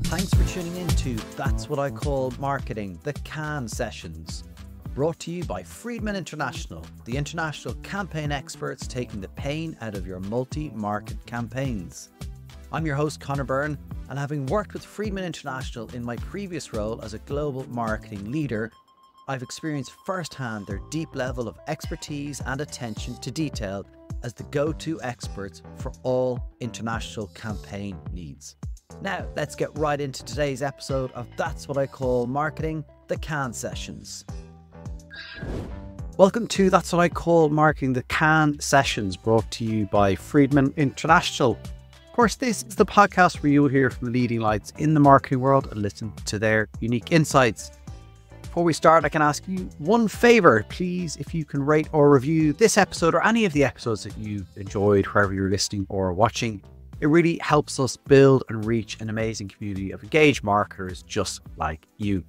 Thanks for tuning in to That's What I Call Marketing, the Cannes Sessions. Brought to you by Friedman International, the international campaign experts taking the pain out of your multi-market campaigns. I'm your host, Conor Byrne, and having worked with Friedman International in my previous role as a global marketing leader, I've experienced firsthand their deep level of expertise and attention to detail as the go-to experts for all international campaign needs. Now, let's get right into today's episode of That's What I Call Marketing, the Cannes Sessions. Welcome to That's What I Call Marketing, the Cannes Sessions, brought to you by Friedman International. Of course, this is the podcast where you will hear from the leading lights in the marketing world and listen to their unique insights. Before we start, I can ask you one favor. Please, if you can rate or review this episode or any of the episodes that you've enjoyed, wherever you're listening or watching. It really helps us build and reach an amazing community of engaged marketers just like you.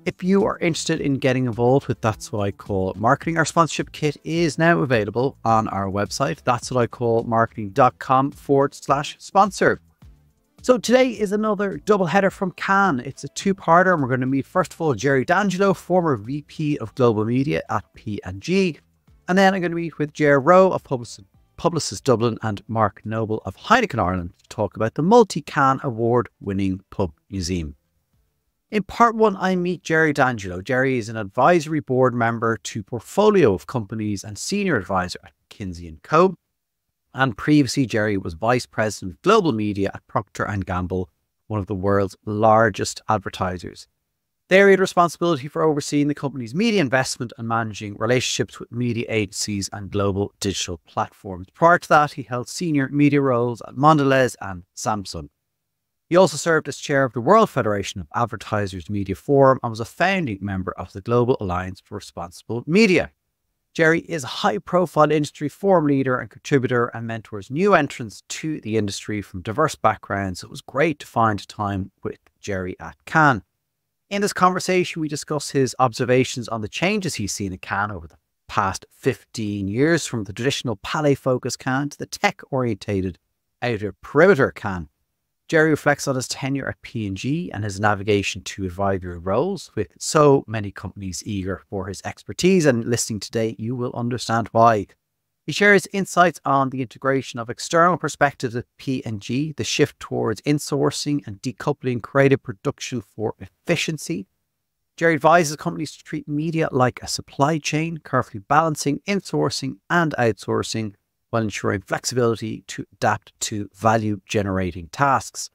If you are interested in getting involved with That's What I Call Marketing, our sponsorship kit is now available on our website, that'swhaticallmarketing.com/sponsor. So today is another double header from Cannes. It's a two-parter, and we're going to meet, first of all, Gerry D'Angelo, former VP of Global Media at P&G. And then I'm going to meet with Ger Rowe of Publicis Dublin and Mark Noble of Heineken Ireland to talk about the multi-Cannes award-winning pub museum. In part one, I meet Gerry D'Angelo. Gerry is an advisory board member to portfolio of companies and senior advisor at McKinsey Co. And previously, Gerry was vice president of global media at Procter Gamble, one of the world's largest advertisers. There he had responsibility for overseeing the company's media investment and managing relationships with media agencies and global digital platforms. Prior to that, he held senior media roles at Mondelēz and Samsung. He also served as chair of the World Federation of Advertisers Media Forum and was a founding member of the Global Alliance for Responsible Media. Gerry is a high-profile industry forum leader and contributor and mentors new entrants to the industry from diverse backgrounds. So it was great to find time with Gerry at Cannes. In this conversation, we discuss his observations on the changes he's seen at Cannes over the past 15 years, from the traditional Palais-focused Cannes to the tech-orientated outer perimeter Cannes. Gerry reflects on his tenure at P&G and his navigation to advisory roles, with so many companies eager for his expertise, and listening today, you will understand why. He shares insights on the integration of external perspectives at P&G, the shift towards insourcing and decoupling creative production for efficiency. Gerry advises companies to treat media like a supply chain, carefully balancing insourcing and outsourcing, while ensuring flexibility to adapt to value-generating tasks.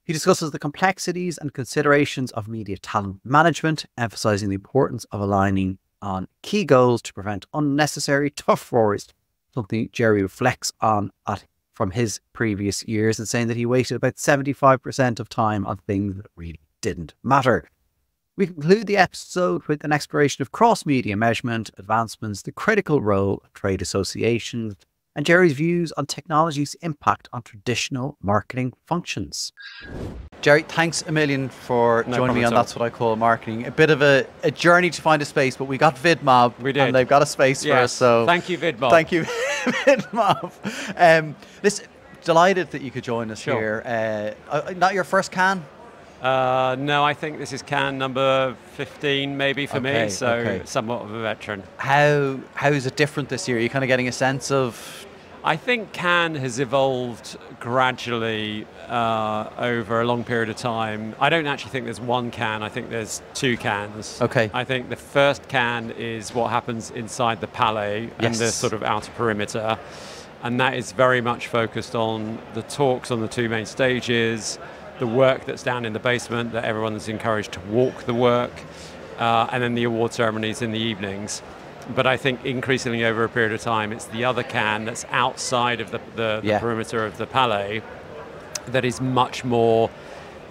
He discusses the complexities and considerations of media talent management, emphasizing the importance of aligning on key goals to prevent unnecessary tough wars, something Gerry reflects on from his previous years, and saying that he wasted about 75% of time on things that really didn't matter. We conclude the episode with an exploration of cross-media measurement, advancements, the critical role of trade associations, and Gerry's views on technology's impact on traditional marketing functions. Gerry, thanks a million for joining me on That's What I Call Marketing. A bit of a journey to find a space, but we got VidMob. We did. And they've got a space for us. So thank you, VidMob. Thank you, VidMob. Listen, delighted that you could join us here. Not your first Cannes? No, I think this is Cannes number 15 maybe for me, so somewhat of a veteran. How is it different this year? Are you kind of getting a sense of... I think Cannes has evolved gradually over a long period of time. I don't actually think there's one Cannes, I think there's two Cannes. Okay. I think the first Cannes is what happens inside the Palais and the sort of outer perimeter, and that is very much focused on the talks on the two main stages, the work that's down in the basement, that everyone is encouraged to walk the work, and then the award ceremonies in the evenings. But I think increasingly over a period of time, it's the other Cannes that's outside of the perimeter of the Palais that is much more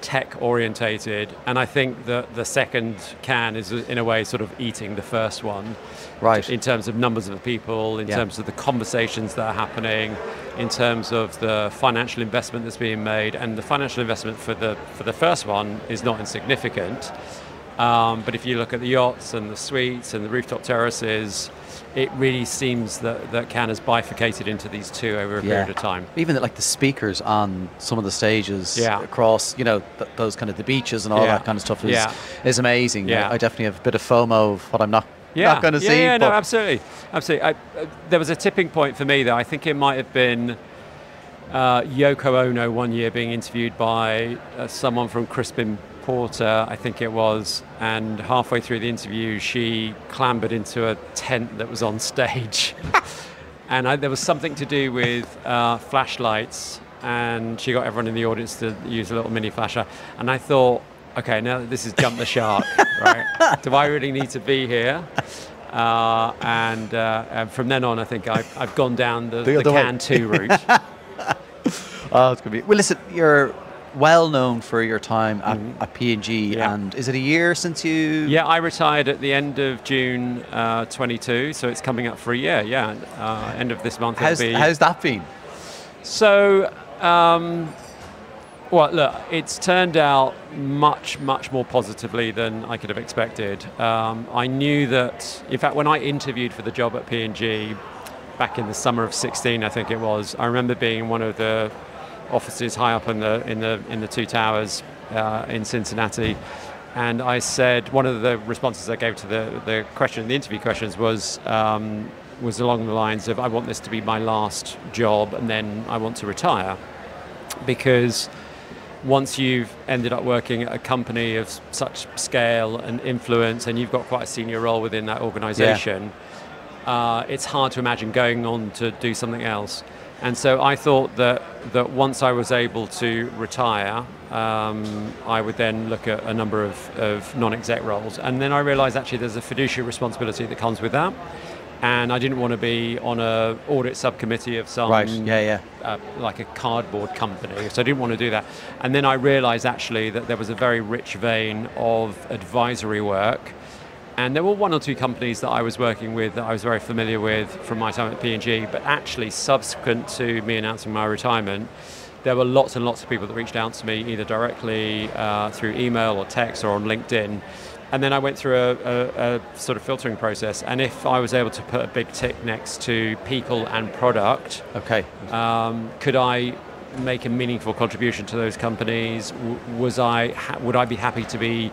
tech-orientated. And I think that the second Cannes is, in a way, sort of eating the first one. Right. In terms of numbers of people, in terms of the conversations that are happening, in terms of the financial investment that's being made. And the financial investment for the first one is not insignificant. But if you look at the yachts and the suites and the rooftop terraces, it really seems that Cannes has bifurcated into these two over a period of time. Even like the speakers on some of the stages across, those kind of the beaches and all that kind of stuff is amazing. Yeah. I definitely have a bit of FOMO of what I'm not going to see. Yeah, no, absolutely. There was a tipping point for me, though. I think it might have been Yoko Ono one year being interviewed by someone from Crispin Porter, I think it was, and halfway through the interview she clambered into a tent that was on stage and there was something to do with flashlights, and she got everyone in the audience to use a little mini flasher, and I thought, okay, now this is jump the shark, right? Do I really need to be here? And from then on I think I've gone down the Cannes 2 route. Oh, it's going to be... Well, listen, you're well known for your time at P&G, and is it a year since you... Yeah, I retired at the end of June 22, so it's coming up for a year, end of this month. How's that been? So, well, look, it's turned out much, much more positively than I could have expected. I knew that, in fact, when I interviewed for the job at P&G back in the summer of 16, I think it was, I remember being in one of the offices high up in the two towers in Cincinnati, and I said, one of the responses I gave to the interview questions was along the lines of, I want this to be my last job and then I want to retire, because once you've ended up working at a company of such scale and influence and you've got quite a senior role within that organization, it's hard to imagine going on to do something else. And so I thought that once I was able to retire, I would then look at a number of non-exec roles. And then I realized actually there's a fiduciary responsibility that comes with that. And I didn't want to be on an audit subcommittee of some, like a cardboard company. So I didn't want to do that. And then I realized actually that there was a very rich vein of advisory work. And there were one or two companies that I was working with that I was very familiar with from my time at P&G, but actually subsequent to me announcing my retirement, there were lots and lots of people that reached out to me either directly through email or text or on LinkedIn. And then I went through a sort of filtering process, and if I was able to put a big tick next to people and product, could I make a meaningful contribution to those companies? Would I be happy to be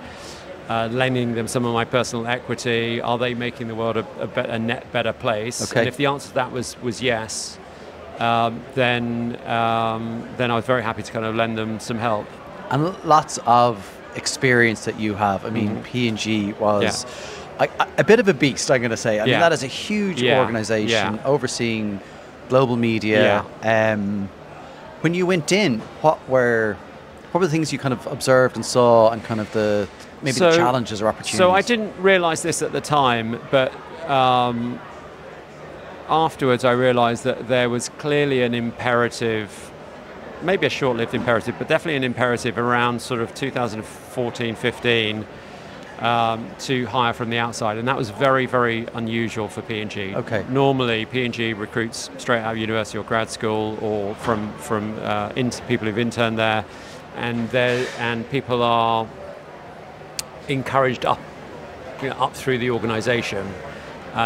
lending them some of my personal equity? Are they making the world a net better place? And if the answer to that was yes, then I was very happy to kind of lend them some help. And lots of experience that you have. I mean, P&G was a bit of a beast, I'm going to say. I mean, that is a huge organization overseeing global media. When you went in, what were the things you kind of observed and saw, and kind of the challenges or opportunities? So I didn't realize this at the time, but afterwards I realized that there was clearly an imperative, maybe a short-lived imperative, but definitely an imperative around sort of 2014-15 to hire from the outside, and that was very, very unusual for P&G. Normally P&G recruits straight out of university or grad school, or from people who've interned there, and people are encouraged up through the organization.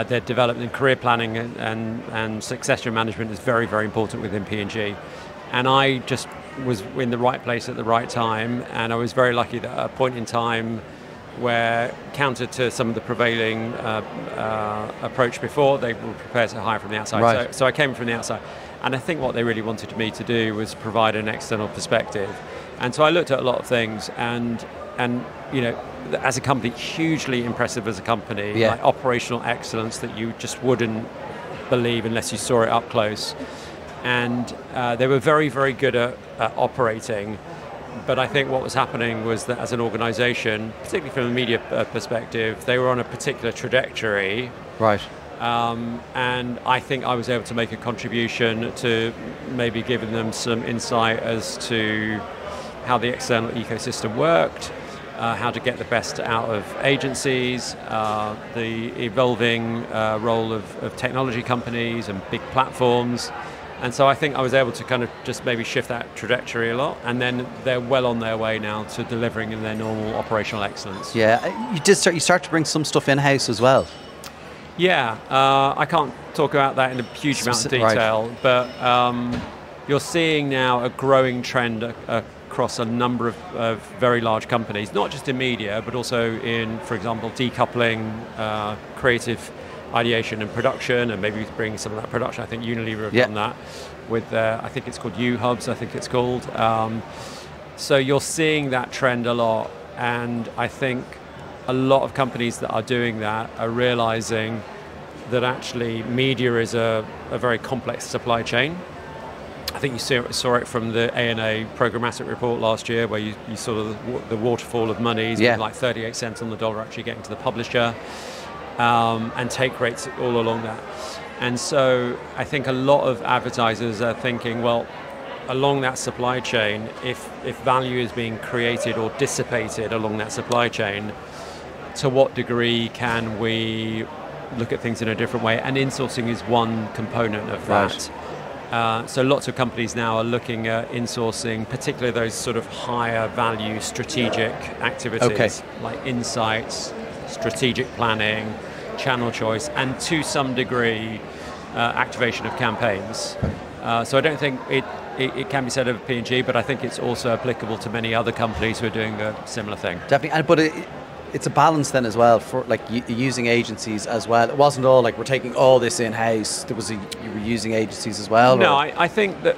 Their development and career planning and succession management is very, very important within P&G. And I just was in the right place at the right time, and I was very lucky that at a point in time where, counter to some of the prevailing approach before, they were prepared to hire from the outside. So I came from the outside. And I think what they really wanted me to do was provide an external perspective. And so I looked at a lot of things, and as a company, hugely impressive as a company, like operational excellence that you just wouldn't believe unless you saw it up close. And they were very, very good at operating. But I think what was happening was that as an organization, particularly from a media perspective, they were on a particular trajectory. And I think I was able to make a contribution to maybe giving them some insight as to how the external ecosystem worked, how to get the best out of agencies, the evolving role of technology companies and big platforms, And so I think I was able to kind of just maybe shift that trajectory a lot, and then they're well on their way now to delivering in their normal operational excellence. Yeah, you start to bring some stuff in-house as well. Yeah, I can't talk about that in a huge amount of detail, right. But you're seeing now a growing trend across a number of very large companies, not just in media, but also in, for example, decoupling creative ideation and production, and maybe bring some of that production. I think Unilever have done that with I think it's called U-Hubs, I think it's called. So you're seeing that trend a lot, and I think a lot of companies that are doing that are realizing that actually media is a very complex supply chain. I think you saw it from the ANA programmatic report last year, where you saw the waterfall of monies, with like 38 cents on the dollar actually getting to the publisher. And take rates all along that. And so I think a lot of advertisers are thinking, well, along that supply chain, if value is being created or dissipated along that supply chain, to what degree can we look at things in a different way? And insourcing is one component of that. Right. So lots of companies now are looking at insourcing, particularly those sort of higher value strategic activities, like insights, strategic planning, channel choice, and to some degree activation of campaigns. So I don't think it can be said of P&G, but I think it's also applicable to many other companies who are doing a similar thing. Definitely, but it's a balance then as well for like using agencies as well. It wasn't all like we're taking all this in-house. You were using agencies as well. No, I think that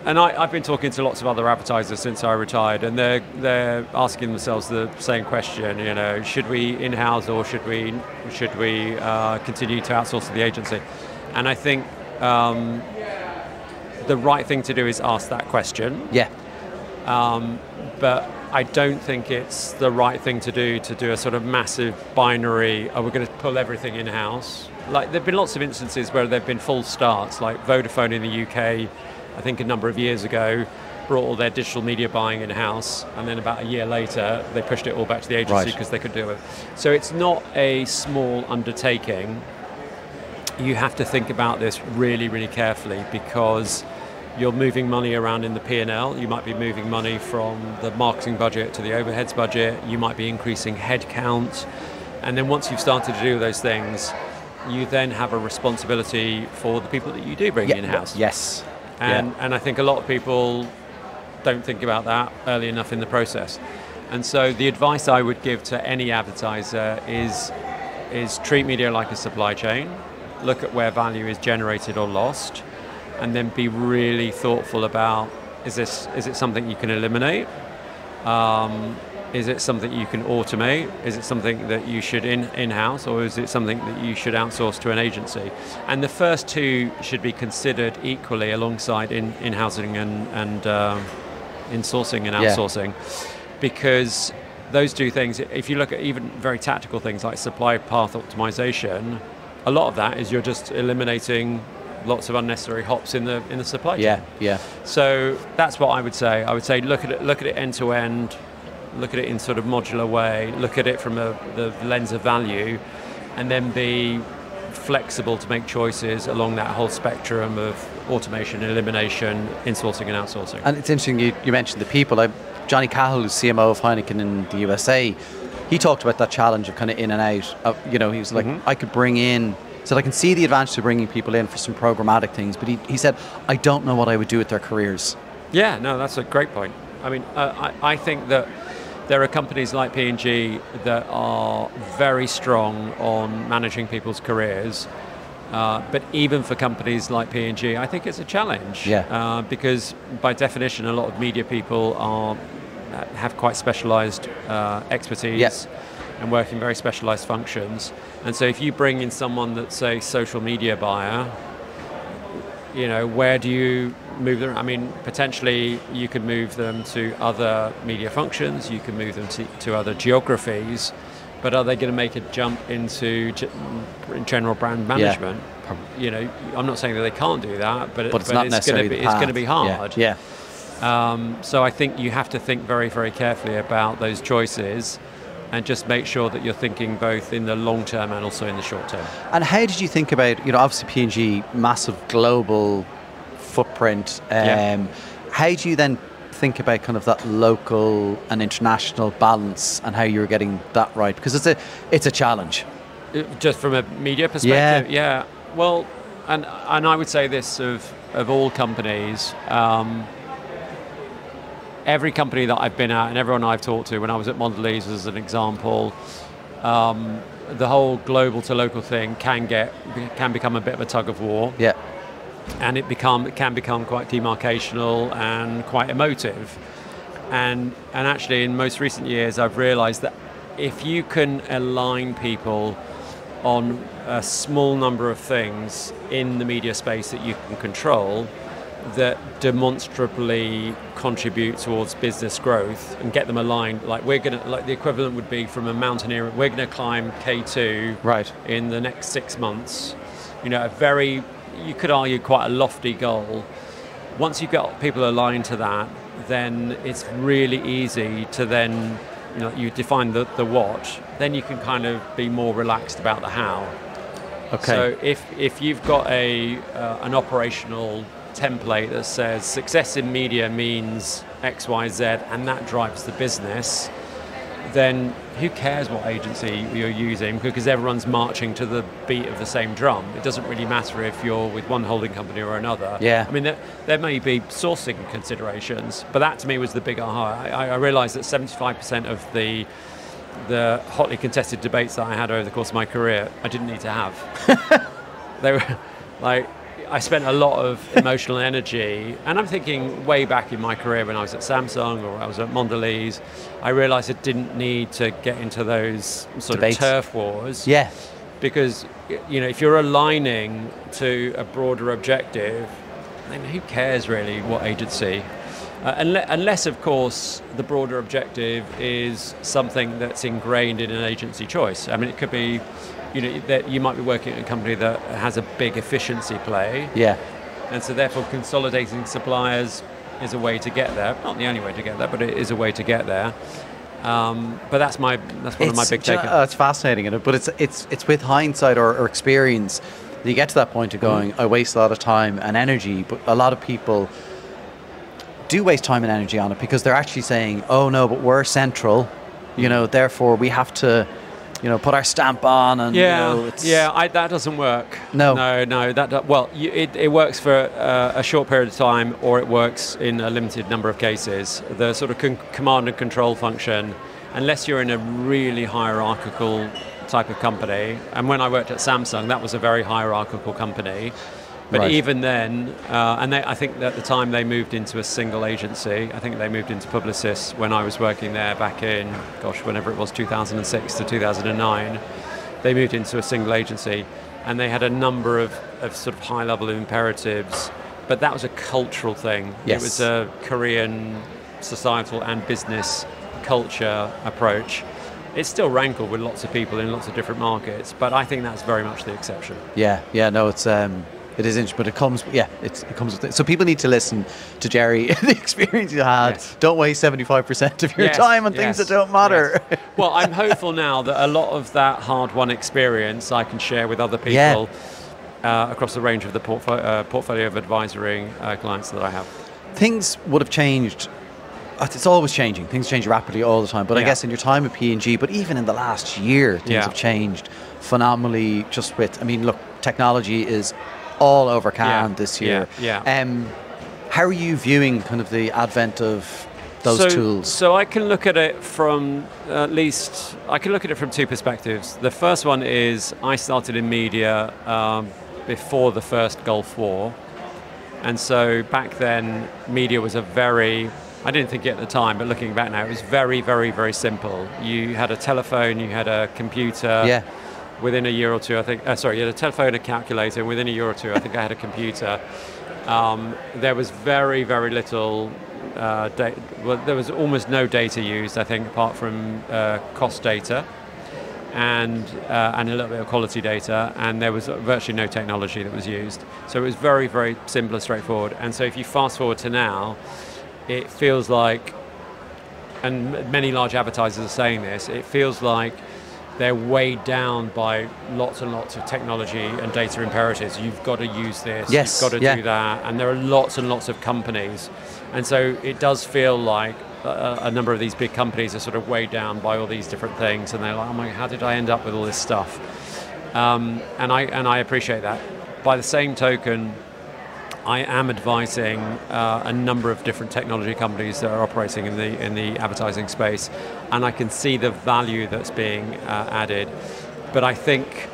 I've been talking to lots of other advertisers since I retired, and they're asking themselves the same question. You know, should we in-house or should we continue to outsource to the agency? And I think the right thing to do is ask that question. Yeah. But I don't think it's the right thing to do a sort of massive binary, we're going to pull everything in-house. Like, there have been lots of instances where there have been false starts, like Vodafone in the UK, I think a number of years ago, brought all their digital media buying in-house, and then about a year later, they pushed it all back to the agency because they could do it. So it's not a small undertaking. You have to think about this really, really carefully, because you're moving money around in the P&L. You might be moving money from the marketing budget to the overheads budget. You might be increasing headcount. And then once you've started to do those things, you then have a responsibility for the people that you do bring in-house. Yes. And I think a lot of people don't think about that early enough in the process. And so the advice I would give to any advertiser is treat media like a supply chain. Look at where value is generated or lost, and then be really thoughtful about, is it something you can eliminate? Is it something you can automate? Is it something that you should in-house, or is it something that you should outsource to an agency? And the first two should be considered equally alongside in-housing and insourcing and outsourcing, because those two things, if you look at even very tactical things like supply path optimization, a lot of that is you're just eliminating lots of unnecessary hops in the supply chain. Yeah. So that's what I would say. I would say look at it end to end, look at it in sort of modular way, look at it from the lens of value, and then be flexible to make choices along that whole spectrum of automation, elimination, insourcing and outsourcing. And it's interesting you mentioned the people. Johnny Cahill, who's CMO of Heineken in the USA, he talked about that challenge of kind of in and out. He was like, I could bring in, so I can see the advantage of bringing people in for some programmatic things, but he said, I don't know what I would do with their careers. Yeah, no, that's a great point. I mean, I think that there are companies like P&G that are very strong on managing people's careers, but even for companies like P&G, I think it's a challenge. Because by definition, a lot of media people have quite specialised expertise and work in very specialised functions. And so if you bring in someone that's a social media buyer, where do you move them? I mean, potentially you could move them to other media functions, you can move them to other geographies, but are they going to make a jump into general brand management? I'm not saying that they can't do that, but it's going to be hard. So I think you have to think very, very carefully about those choices, and just make sure that you're thinking both in the long term and also in the short term. And how did you think about, obviously P&G, massive global footprint. How do you then think about kind of that local and international balance and how you're getting that right? Because it's a challenge. Just from a media perspective, yeah. Well, and I would say this of all companies, every company that I've been at and everyone I've talked to, when I was at Mondelēz as an example, the whole global to local thing can become a bit of a tug of war. Yeah. And it can become quite demarcational and quite emotive. And actually in most recent years I've realized that if you can align people on a small number of things in the media space that you can control that demonstrably contribute towards business growth and get them aligned, like the equivalent would be from a mountaineer, we're going to climb K2 in the next 6 months. You could argue quite a lofty goal. Once you've got people aligned to that, then it's really easy to then, you define the what, then you can kind of be more relaxed about the how. Okay. So if you've got an operational template that says success in media means X, Y, Z, and that drives the business, then who cares what agency you're using, because everyone's marching to the beat of the same drum. It doesn't really matter if you're with one holding company or another. Yeah. I mean, there may be sourcing considerations, but that to me was the big aha. I realized that 75% of the hotly contested debates that I had over the course of my career, I didn't need to have. They were like, I spent a lot of emotional energy, and I'm thinking way back in my career when I was at Samsung or I was at Mondelēz, I realized I didn't need to get into those sort debates. Of turf wars. Yeah. Because, if you're aligning to a broader objective, then who cares really what agency? Unless, of course, the broader objective is something that's ingrained in an agency choice. I mean, it could be, that you might be working at a company that has a big efficiency play. Yeah. And so therefore consolidating suppliers is a way to get there. Not the only way to get there, but it is a way to get there. But that's one of my big takeaways. It's fascinating, but it's with hindsight or experience that you get to that point of going, I waste a lot of time and energy, but a lot of people do waste time and energy on it because they're actually saying, oh no, but we're central, therefore we have to put our stamp on, and that doesn't work. No, it works for a short period of time, or it works in a limited number of cases. The sort of command and control function, unless you're in a really hierarchical type of company. And when I worked at Samsung, that was a very hierarchical company. But even then, I think that at the time they moved into a single agency. I think they moved into Publicis when I was working there back in, whenever it was, 2006 to 2009. They moved into a single agency, and they had a number of sort of high-level imperatives. But that was a cultural thing. Yes. It was a Korean societal and business culture approach. It's still rankled with lots of people in lots of different markets, but I think that's very much the exception. It is interesting, but it comes with it. So people need to listen to Gerry, the experience you had. Yes. Don't waste 75% of your time on things that don't matter. Yes. Well, I'm hopeful now that a lot of that hard-won experience I can share with other people across the range of the portfolio of advisory clients that I have. Things would have changed. It's always changing. Things change rapidly all the time. But I guess in your time at P&G, but even in the last year, things have changed phenomenally. Technology is all over Cannes this year. How are you viewing kind of the advent of those tools? So I can look at it from two perspectives. The first one is I started in media before the first Gulf War. And so back then, media was I didn't think it at the time, but looking back now, it was very, very, very simple. You had a telephone, you had a computer. Yeah. Within a year or two, I think, you had a telephone, a calculator, and within a year or two, I think I had a computer. There was very, very little data. Well, there was almost no data used, I think, apart from cost data and a little bit of quality data, and there was virtually no technology that was used. So it was very, very simple and straightforward. And so if you fast forward to now, it feels like, and many large advertisers are saying this, it feels like they're weighed down by lots and lots of technology and data imperatives. You've got to use this, yes, you've got to do that, and there are lots and lots of companies. And so it does feel like a number of these big companies are sort of weighed down by all these different things, and they're like, oh my, how did I end up with all this stuff? And I appreciate that. By the same token, I am advising a number of different technology companies that are operating in the advertising space, and I can see the value that's being added. But I think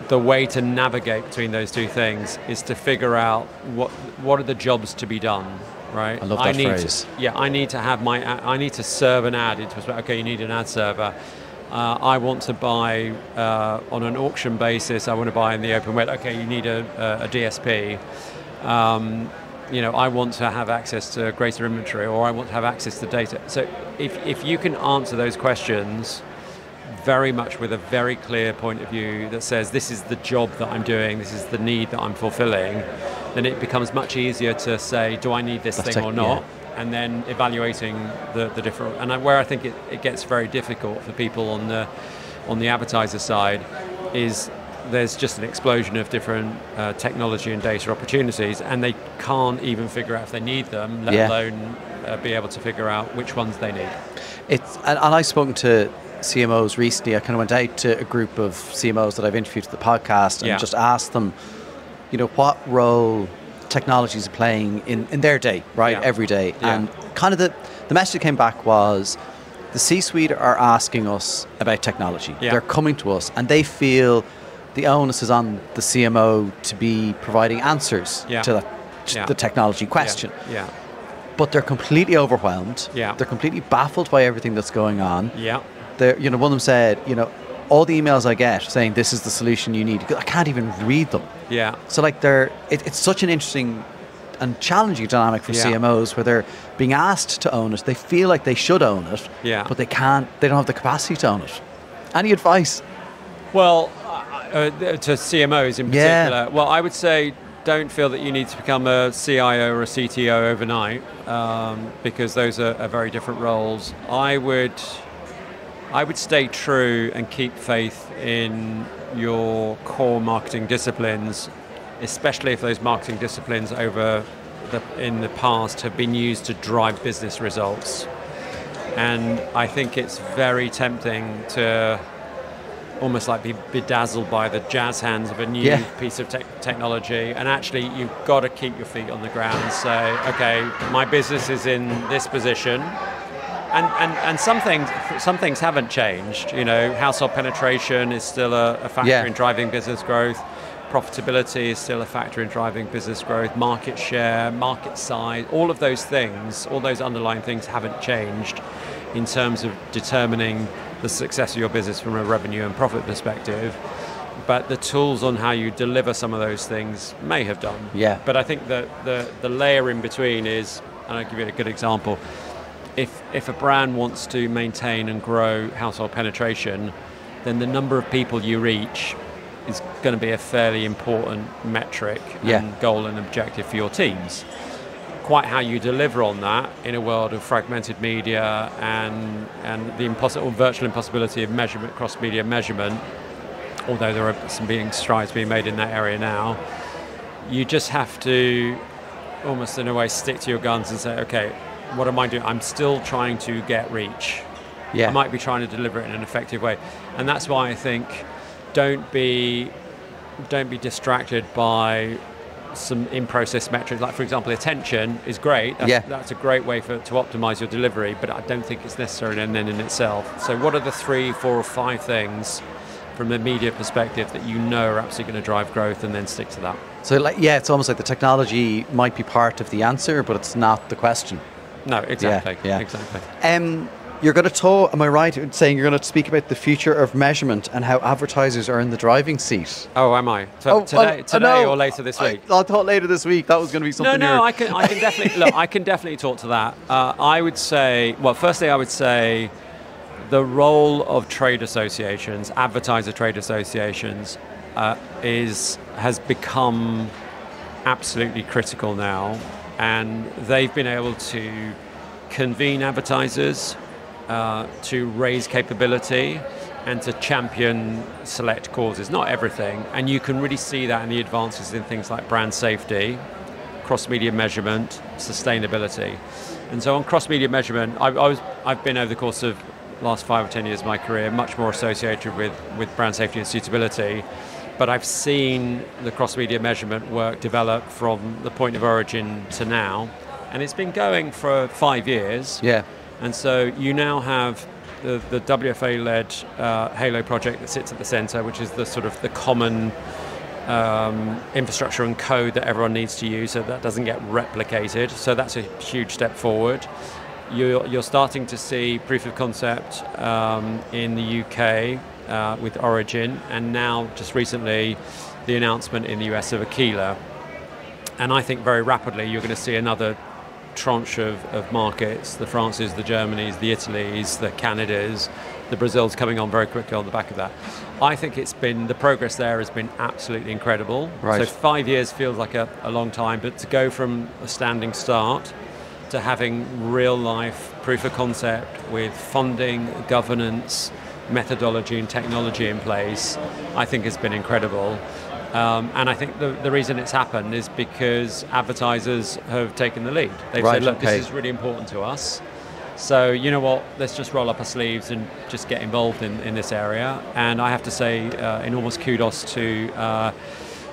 the way to navigate between those two things is to figure out what are the jobs to be done, right? I love that phrase. I need to have I need to serve an ad into perspective. Okay, you need an ad server. I want to buy on an auction basis. I want to buy in the open web. Okay, you need a DSP. I want to have access to greater inventory, or I want to have access to data. So if you can answer those questions very much with a very clear point of view that says this is the job that I'm doing, this is the need that I'm fulfilling, then it becomes much easier to say, do I need this thing or not? Yeah. And then evaluating the different, and where I think it gets very difficult for people on the advertiser side is there's just an explosion of different technology and data opportunities, and they can't even figure out if they need them, let alone be able to figure out which ones they need. And I've spoken to CMOs recently. I kind of went out to a group of CMOs that I've interviewed for the podcast and just asked them, what role technologies are playing in their day, right, every day. Yeah. And kind of the message that came back was the C-suite are asking us about technology. Yeah. They're coming to us, and they feel the onus is on the CMO to be providing answers to the technology question. Yeah. But they're completely overwhelmed. Yeah. They're completely baffled by everything that's going on. Yeah. One of them said, all the emails I get saying this is the solution you need, I can't even read them. Yeah. So it's such an interesting and challenging dynamic for CMOs where they're being asked to own it. They feel like they should own it, but they can't. They don't have the capacity to own it. Any advice? Well, to CMOs in particular, well, I would say don't feel that you need to become a CIO or a CTO overnight, because those are very different roles. I would stay true and keep faith in your core marketing disciplines, especially if those marketing disciplines in the past have been used to drive business results. And I think it's very tempting to almost like be bedazzled by the jazz hands of a new piece of technology, and actually you've got to keep your feet on the ground and say, okay, my business is in this position, and some things haven't changed. Household penetration is still a factor in driving business growth. Profitability is still a factor in driving business growth. Market share, market size, all of those things, all those underlying things haven't changed in terms of determining the success of your business from a revenue and profit perspective. But the tools on how you deliver some of those things may have done. Yeah. But I think that the layer in between is, and I'll give you a good example, if a brand wants to maintain and grow household penetration, then the number of people you reach is going to be a fairly important metric and goal and objective for your teams. Quite how you deliver on that in a world of fragmented media and the virtual impossibility of measurement, cross-media measurement, although there are some strides being made in that area now, you just have to almost in a way stick to your guns and say, okay, what am I doing? I'm still trying to get reach. I might be trying to deliver it in an effective way. And that's why I think don't be distracted by some in-process metrics. Like, for example, attention is great. That's a great way to optimize your delivery, but I don't think it's necessarily an end in itself. So what are the 3, 4, or 5 things from the media perspective that are absolutely going to drive growth, and then stick to that? So it's almost like the technology might be part of the answer, but it's not the question. No, exactly. Exactly. You're going to talk, am I right in saying you're going to speak about the future of measurement and how advertisers are in the driving seat? Oh, am I? Today or later this week? I thought later this week that was going to be something new. I can definitely, look, I can definitely talk to that. I would say, firstly, I would say the role of trade associations, advertiser trade associations, has become absolutely critical now, and they've been able to convene advertisers, to raise capability, and to champion select causes, not everything. And you can really see that in the advances in things like brand safety, cross-media measurement, sustainability. And so on cross-media measurement, I've been over the course of the last 5 or 10 years of my career much more associated with brand safety and suitability. But I've seen the cross-media measurement work develop from the point of origin to now. And it's been going for 5 years. Yeah. And so you now have the WFA-led Halo project that sits at the center, which is the sort of the common infrastructure and code that everyone needs to use so that doesn't get replicated. So that's a huge step forward. You're starting to see proof of concept in the UK with Origin, and now just recently the announcement in the US of Aquila. And I think very rapidly you're going to see another tranche of markets, the Frances, the Germanys, the Italys, the Canadas, the Brazils coming on very quickly on the back of that. I think the progress there has been absolutely incredible. Right. So 5 years feels like a long time, but to go from a standing start to having real life proof of concept with funding, governance, methodology and technology in place, I think has been incredible. And I think the reason it's happened is because advertisers have taken the lead. They've said, look, this is really important to us. So, you know what, let's just roll up our sleeves and just get involved in this area. And I have to say enormous kudos to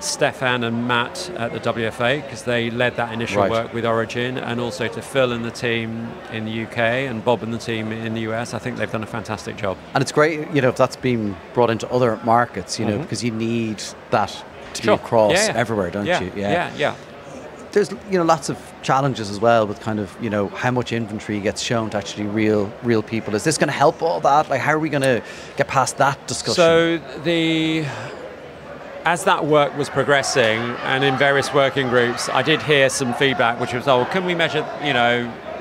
Stefan and Matt at the WFA, because they led that initial work with Origin, and also to Phil and the team in the UK and Bob and the team in the US. I think they've done a fantastic job. And it's great, if that's been brought into other markets, because you need that to be across everywhere, don't you? Yeah. There's lots of challenges as well with kind of how much inventory gets shown to actually real people. Is this going to help all that? Like, how are we going to get past that discussion? So as that work was progressing and in various working groups, I did hear some feedback which was, can we measure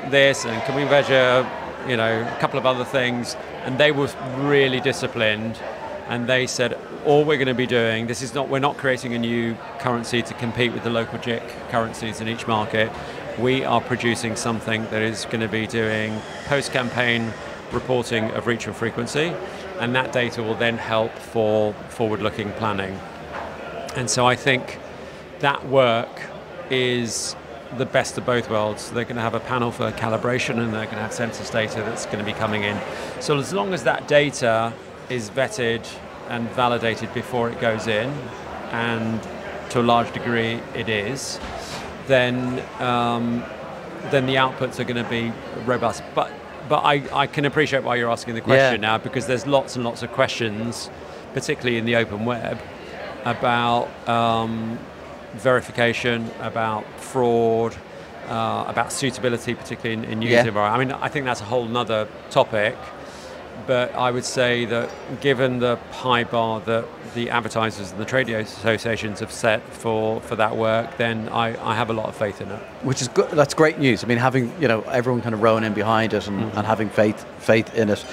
this, and can we measure a couple of other things? And they were really disciplined, and they said, all we're going to be doing, we're not creating a new currency to compete with the local JIC currencies in each market. We are producing something that is going to be doing post-campaign reporting of reach and frequency, and that data will then help for forward-looking planning. And so I think that work is the best of both worlds. They're going to have a panel for calibration, and they're going to have census data that's going to be coming in. So as long as that data is vetted and validated before it goes in, and to a large degree it is, then the outputs are going to be robust. But I can appreciate why you're asking the question now, because there's lots and lots of questions, particularly in the open web, about verification, about fraud, about suitability, particularly in news environment. I mean, I think that's a whole nother topic. But I would say that given the high bar that the advertisers and the trade associations have set for that work, then I have a lot of faith in it. Which is good. That's great news. I mean, having everyone kind of rowing in behind it and having faith in it.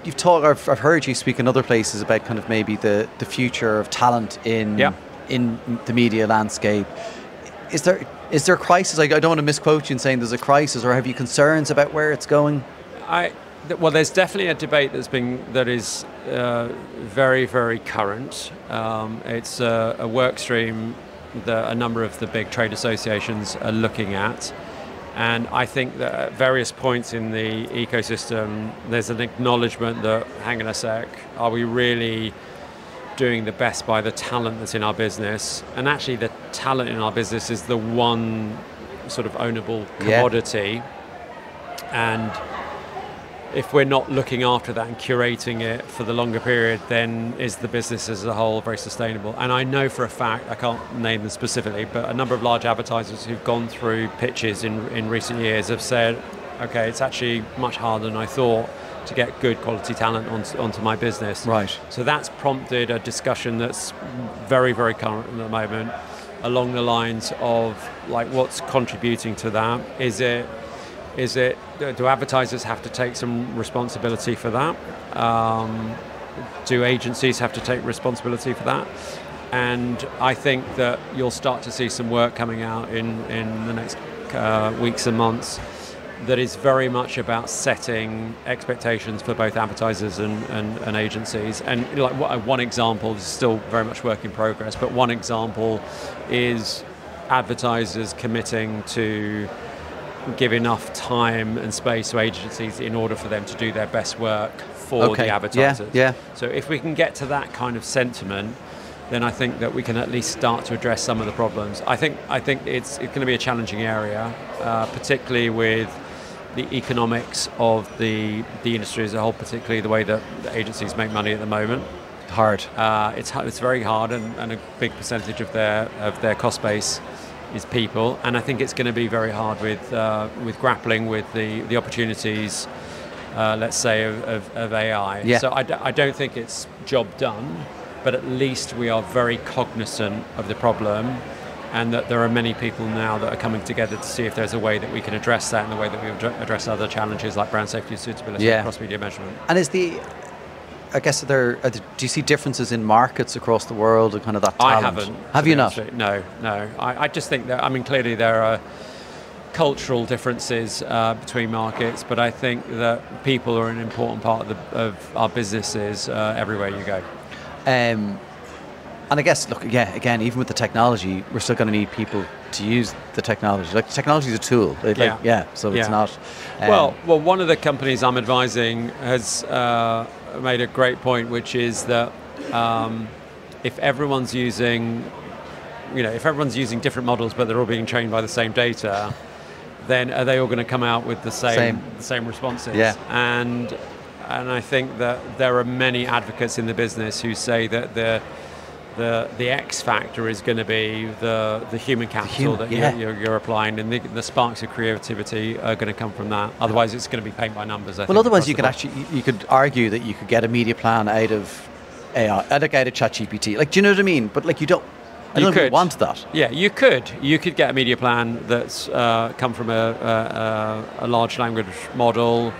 You've talked. I've heard you speak in other places about kind of maybe the future of talent in the media landscape. Is there a crisis? Like, I don't want to misquote you in saying there's a crisis, or have you concerns about where it's going? Well, there's definitely a debate that is very, very current. It's a work stream that a number of the big trade associations are looking at. And I think that at various points in the ecosystem, there's an acknowledgement that, hang on a sec, are we really doing the best by the talent that's in our business? And actually the talent in our business is the one sort of ownable commodity. And if we're not looking after that and curating it for the longer period, then is the business as a whole very sustainable? And I know for a fact, I can't name them specifically, but a number of large advertisers who've gone through pitches in recent years have said, okay, it's actually much harder than I thought to get good quality talent onto my business. Right. So that's prompted a discussion that's very, very current at the moment, along the lines of like, what's contributing to that? Do advertisers have to take some responsibility for that? Do agencies have to take responsibility for that? And I think that you'll start to see some work coming out in the next weeks and months that is very much about setting expectations for both advertisers and agencies. And one example, is still very much work in progress, but one example is advertisers committing to give enough time and space to agencies in order for them to do their best work for the advertisers. Yeah. So if we can get to that kind of sentiment, then I think that we can at least start to address some of the problems. I think it's going to be a challenging area, particularly with the economics of the industry as a whole, particularly the way that the agencies make money at the moment. Hard. It's very hard, and a big percentage of their cost base is people. And I think it's going to be very hard with grappling with the opportunities, let's say, of AI. Yeah. So I don't think it's job done, but at least we are very cognizant of the problem, and that there are many people now that are coming together to see if there's a way that we can address that in the way that we address other challenges like brand safety and suitability and cross-media measurement. And do you see differences in markets across the world and kind of that talent? I haven't. Have you not? No. I just think that, clearly there are cultural differences between markets, but I think that people are an important part of our businesses everywhere you go. And I guess, look, again, even with the technology, we're still going to need people to use the technology. Like, technology is a tool. It's not... Well, one of the companies I'm advising has made a great point, which is that if everyone's using different models, but they're all being trained by the same data, then are they all going to come out with the same responses? Yeah. And I think that there are many advocates in the business who say that the X factor is going to be the human capital that you're applying, and the sparks of creativity are going to come from that. Otherwise, it's going to be paint by numbers. I think, otherwise you could argue that you could get a media plan out of AI, out of ChatGPT. Like, do you know what I mean? But like, I don't even want that. Yeah, you could. You could get a media plan that's come from a large language model.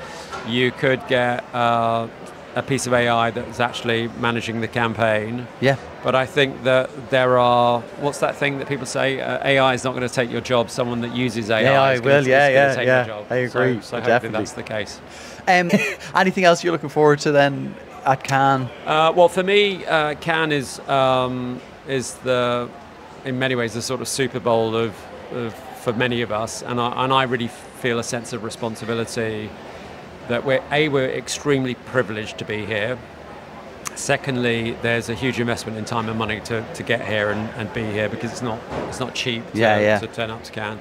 You could get a piece of AI that's actually managing the campaign. Yeah. But I think that there are, what's that thing that people say? AI is not going to take your job. Someone that uses AI is going to take your job. I agree. So hopefully that's the case. Anything else you're looking forward to then at Cannes? Well, for me, Cannes is in many ways the sort of Super Bowl for many of us, and I really feel a sense of responsibility that we're extremely privileged to be here. Secondly, there's a huge investment in time and money to get here and be here, because it's not cheap to turn up to Cannes.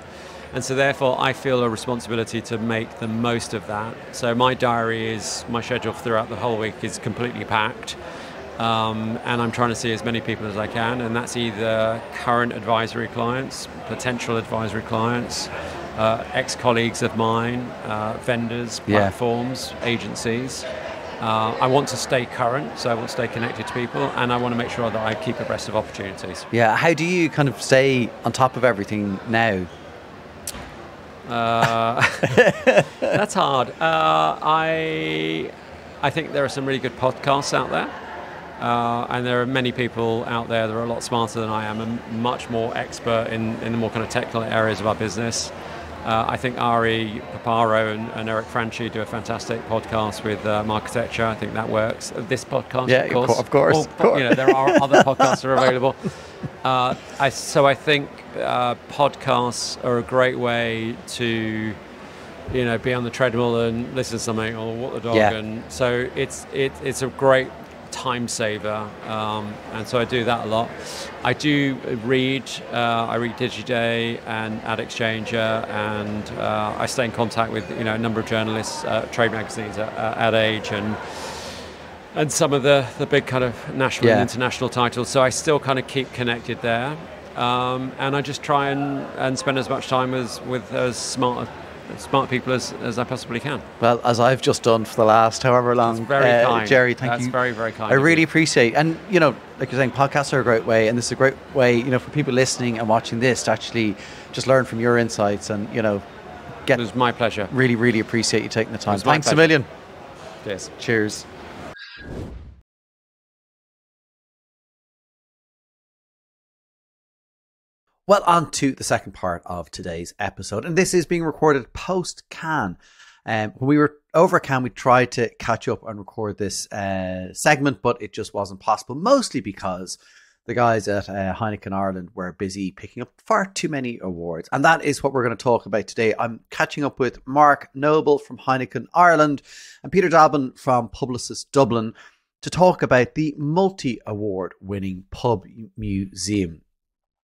And so therefore I feel a responsibility to make the most of that. So my schedule throughout the whole week is completely packed. And I'm trying to see as many people as I can, and that's either current advisory clients, potential advisory clients, ex-colleagues of mine, vendors, platforms, agencies. I want to stay current, so I want to stay connected to people, and I want to make sure that I keep abreast of opportunities. Yeah, how do you kind of stay on top of everything now? That's hard. I think there are some really good podcasts out there. And there are many people out there that are a lot smarter than I am and much more expert in the more kind of technical areas of our business. I think Ari Paparo and Eric Franchi do a fantastic podcast with Marketecture. I think that works. This podcast, of course. There are other podcasts that are available. So I think podcasts are a great way to, be on the treadmill and listen to something or walk the dog. Yeah. And so it's a great time saver, and so I do that a lot. I do read. I read DigiDay and Ad Exchanger, and I stay in contact with a number of journalists, trade magazines, Ad Age, and some of the big kind of national and international titles. So I still kind of keep connected there, and I just try and spend as much time with as smart people as I possibly can. Well, as I've just done for the last however long. That's very kind. Gerry, thank you. That's very, very kind. I really appreciate it. And, like you're saying, podcasts are a great way, and this is a great way, for people listening and watching this to actually just learn from your insights and, It was my pleasure. Really, really appreciate you taking the time. Thanks a million. Yes. Cheers. Well, on to the second part of today's episode, and this is being recorded post-Cannes. When we were over at Cannes, we tried to catch up and record this segment, but it just wasn't possible, mostly because the guys at Heineken Ireland were busy picking up far too many awards. And that is what we're going to talk about today. I'm catching up with Mark Noble from Heineken Ireland and Peter Dobbyn from Publicis Dublin to talk about the multi-award winning Pub Museum.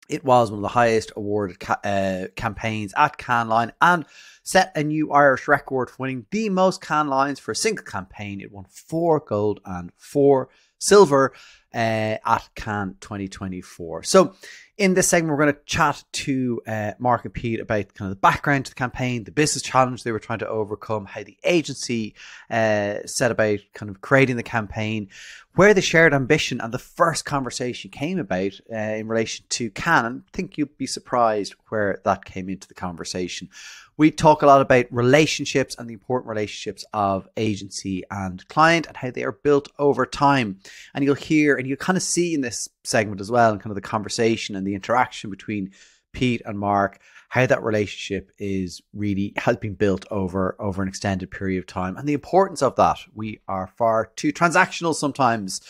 It was one of the highest awarded campaigns at Cannes Line and set a new Irish record for winning the most Cannes Lines for a single campaign. It won 4 gold and 4 silver at Cannes 2024. So in this segment, we're going to chat to Mark and Pete about kind of the background to the campaign, the business challenge they were trying to overcome, how the agency set about kind of creating the campaign, where the shared ambition and the first conversation came about in relation to Cannes. And I think you'd be surprised where that came into the conversation. We talk a lot about relationships and the important relationships of agency and client and how they are built over time. And you'll hear and you'll kind of see in this segment as well, and kind of the conversation and the interaction between Pete and Mark, how that relationship has been built over an extended period of time, and the importance of that. We are far too transactional sometimes.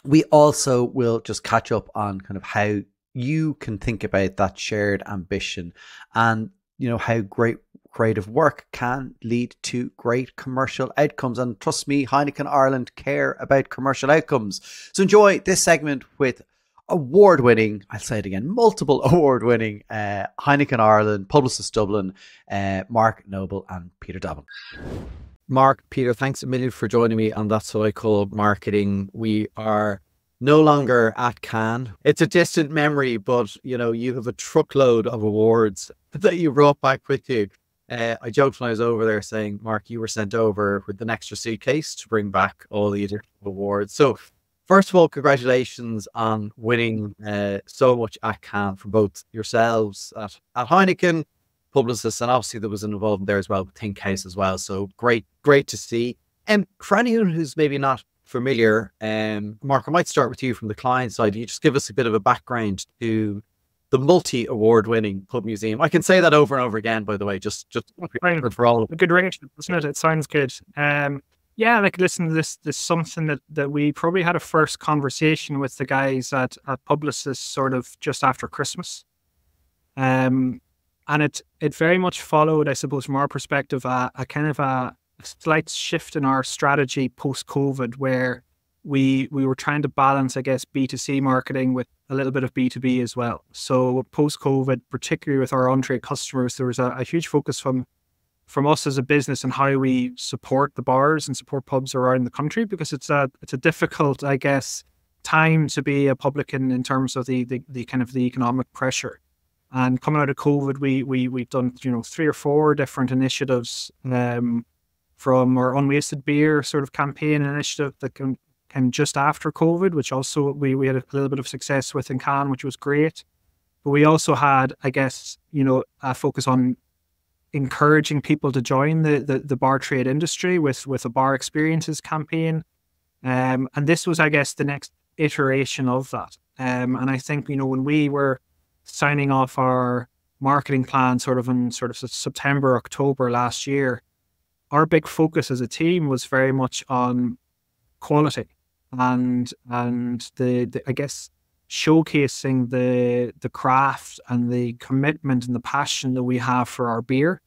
We also will just catch up on kind of how you can think about that shared ambition and how great creative work can lead to great commercial outcomes. And trust me, Heineken Ireland care about commercial outcomes. So enjoy this segment with award-winning, I'll say it again, multiple award-winning Heineken Ireland, Publicis Dublin, Mark Noble and Peter Dobbyn. Mark, Peter, thanks a million for joining me on That's What I Call Marketing. We are no longer at Cannes. It's a distant memory, but you have a truckload of awards that you brought back with you. I joked when I was over there saying, Mark, you were sent over with an extra suitcase to bring back all the additional awards. So first of all, congratulations on winning so much at Cannes from both yourselves at Heineken, Publicis, and obviously there was an involvement there as well with Think House as well. So great to see. And for anyone who's maybe not familiar, Mark, I might start with you from the client side. You just give us a bit of a background to the multi-award winning Pub Museum. I can say that over and over again, by the way, just for all of it. A good range, isn't it? It sounds good. Listen, this is something that we probably had a first conversation with the guys at Publicis sort of just after Christmas. And it very much followed, I suppose, from our perspective, a kind of a slight shift in our strategy post-COVID, where we were trying to balance, I guess, B2C marketing with a little bit of B2B as well. So post-COVID, particularly with our on-trade customers, there was a huge focus from us as a business on how we support the bars and support pubs around the country, because it's a difficult, I guess, time to be a publican in terms of the kind of the economic pressure. And coming out of COVID, we've done 3 or 4 different initiatives, from our unwasted beer sort of campaign initiative that came just after COVID, which also we had a little bit of success with in Cannes, which was great. But we also had, I guess, a focus on encouraging people to join the bar trade industry with a bar experiences campaign. And this was, I guess, the next iteration of that. And I think, when we were signing off our marketing plan in September, October last year, our big focus as a team was very much on quality and the I guess showcasing the craft and the commitment and the passion that we have for our beer.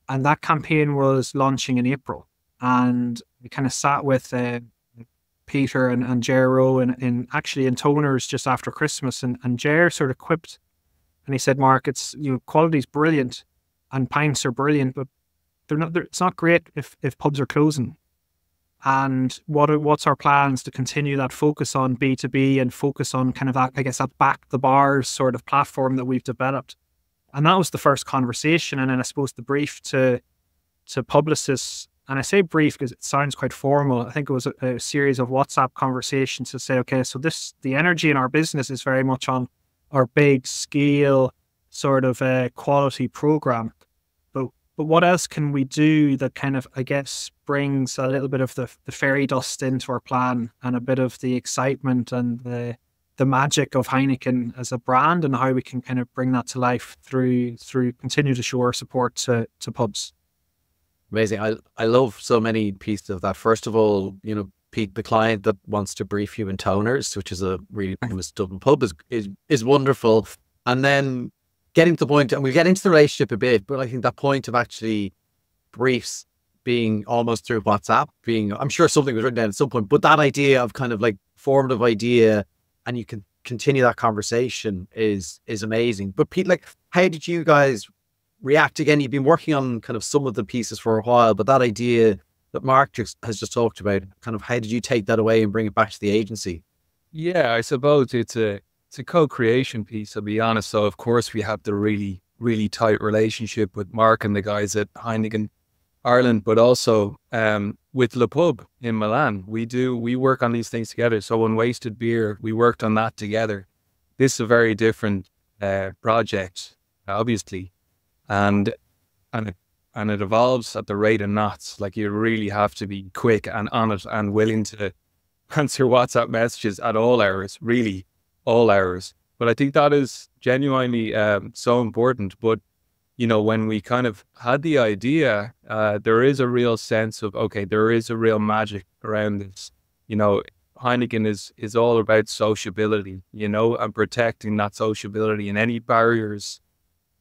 And that campaign was launching in April, and we kind of sat with Peter and Gerry in Toners just after Christmas, and Gerry sort of quipped, and he said, Mark, it's quality's brilliant and pints are brilliant, but it's not great if pubs are closing. And what's our plans to continue that focus on B2B and focus on kind of that, I guess, that back the bars sort of platform that we've developed. And that was the first conversation. And then I suppose the brief to Publicis, and I say brief because it sounds quite formal. I think it was a series of WhatsApp conversations to say, okay, so the energy in our business is very much on our big scale sort of quality program. But what else can we do that kind of, I guess, brings a little bit of the fairy dust into our plan and a bit of the excitement and the the magic of Heineken as a brand and how we can kind of bring that to life through continue to show our support to pubs. Amazing. I love so many pieces of that. First of all, you know, Pete, the client that wants to brief you in toners, which is a really famous Dublin pub, is wonderful. And then getting to the point, and we'll get into the relationship a bit, but I think that point of actually briefs being almost through WhatsApp, I'm sure something was written down at some point, but that idea of kind of like formative idea, and you can continue that conversation is amazing. But Pete, like, how did you guys react? Again, you've been working on kind of some of the pieces for a while, but that idea that Mark has just talked about, kind of how did you take that away and bring it back to the agency? Yeah, I suppose it's a co-creation piece, I'll be honest. So of course we have the really, really tight relationship with Mark and the guys at Heineken Ireland, but also with Le Pub in Milan. We work on these things together. So Unwasted Beer, we worked on that together. This is a very different project, obviously. And it evolves at the rate of knots. Like, you really have to be quick and on it and willing to answer WhatsApp messages at all hours, really all hours. But I think that is genuinely so important. But, you know, when we kind of had the idea, there is a real sense of, okay, there is a real magic around this. You know, Heineken is all about sociability, you know, and protecting that sociability, and any barriers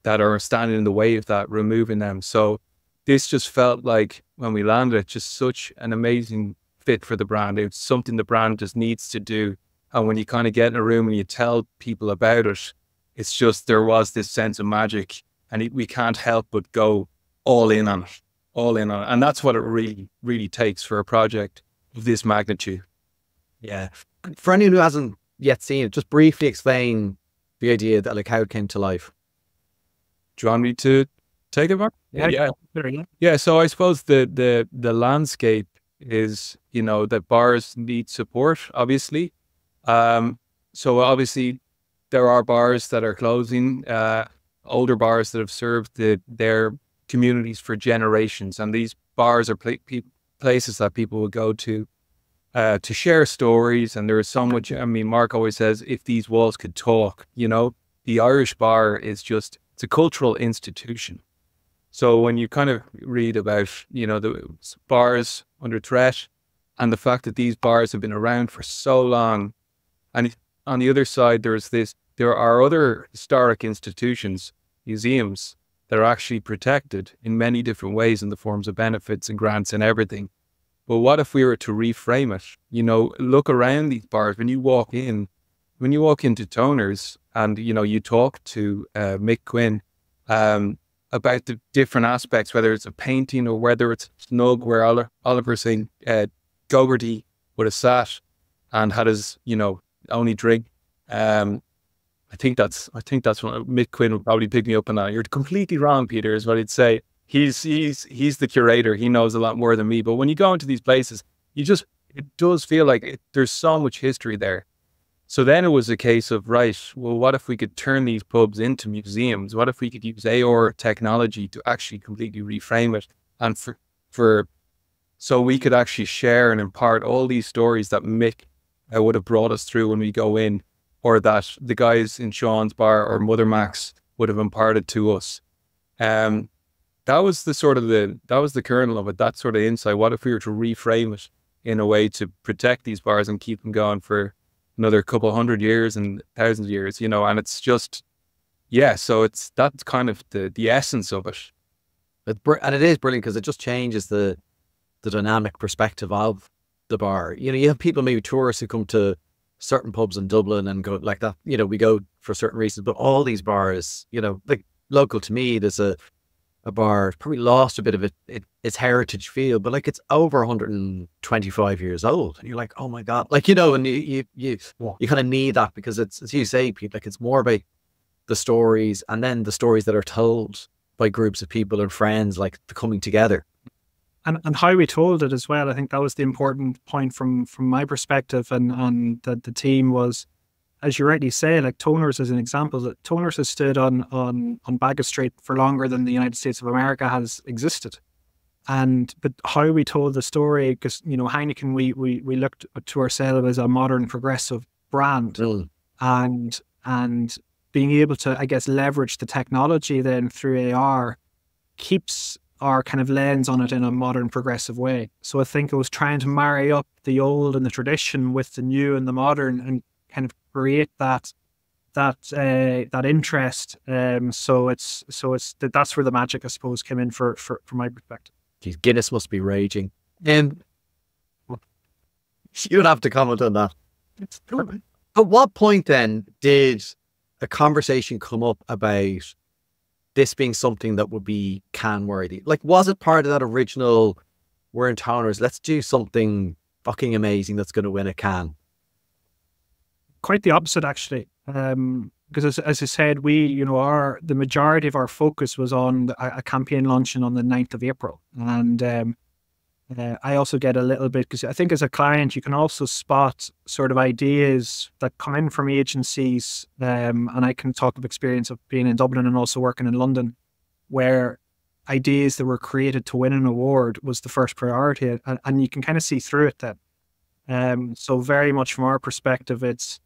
that are standing in the way of that, removing them. So this just felt like, when we landed, just such an amazing fit for the brand. It's something the brand just needs to do. And when you kind of get in a room and you tell people about it, it's just, there was this sense of magic, and we can't help but go all in on it. And that's what it really, really takes for a project of this magnitude. Yeah. For anyone who hasn't yet seen it, just briefly explain the idea, that like how it came to life. Do you want me to take it, Mark? Yeah. So I suppose the landscape is, you know, that bars need support, obviously. So obviously there are bars that are closing, older bars that have served their communities for generations, and these bars are places that people will go to share stories. And there is so much. I mean, Mark always says, if these walls could talk, you know, the Irish bar is just, it's a cultural institution. So when you kind of read about, you know, the bars under threat, and the fact that these bars have been around for so long, and on the other side, there are other historic institutions, museums, that are actually protected in many different ways in the forms of benefits and grants and everything. But what if we were to reframe it? You know, look around these bars. When you walk into Toners, and, you know, you talk to Mick Quinn about the different aspects, whether it's a painting or whether it's snug, where Oliver's saying Gogarty would have sat and had his, you know, only drink. I think that's what Mick Quinn would probably pick me up on that. You're completely wrong, Peter, is what he'd say. He's the curator. He knows a lot more than me. But when you go into these places, it does feel like there's so much history there. So then it was a case of, right, well, what if we could turn these pubs into museums? What if we could use AR technology to actually completely reframe it? And so we could actually share and impart all these stories that Mick would have brought us through when we go in, or that the guys in Sean's bar or Mother Max would have imparted to us. That was the kernel of it, that sort of insight. What if we were to reframe it in a way to protect these bars and keep them going for another couple hundred years and thousands of years, you know? And it's just, yeah, so that's kind of the essence of it. And it is brilliant, because it just changes the dynamic perspective of the bar. You know, you have people, maybe tourists, who come to certain pubs in Dublin and go like that, you know, we go for certain reasons, but all these bars, you know, like local to me, there's a bar, probably lost a bit of its heritage feel, but like it's over 125 years old, and you're like, oh my God, like, you know, and you kind of need that, because it's, as you say, Pete, like it's more about the stories, and then the stories that are told by groups of people and friends, like the coming together. And how we told it as well. I think that was the important point from my perspective, and the team was, as you rightly say, like Toners is an example, that Toners has stood on Baggot Street for longer than the United States of America has existed. But how we told the story, because, you know, Heineken, we looked to ourselves as a modern progressive brand. and being able to, I guess, leverage the technology then through AR keeps our kind of lens on it in a modern, progressive way. So I think it was trying to marry up the old and the tradition with the new and the modern, and kind of create that interest. So that's where the magic, I suppose, came in for my perspective. Geez, Guinness must be raging. And you don't have to comment on that. At what point then did a conversation come up about this being something that would be can worthy? Like, was it part of that original, we're in towners, let's do something fucking amazing that's going to win a can? Quite the opposite, actually. Because as I said, the majority of our focus was on a campaign launching on the 9th of April. And I also get a little bit, because I think as a client, you can also spot sort of ideas that come in from agencies. And I can talk of experience of being in Dublin and also working in London, where ideas that were created to win an award was the first priority. And you can kind of see through it then. So very much from our perspective, it's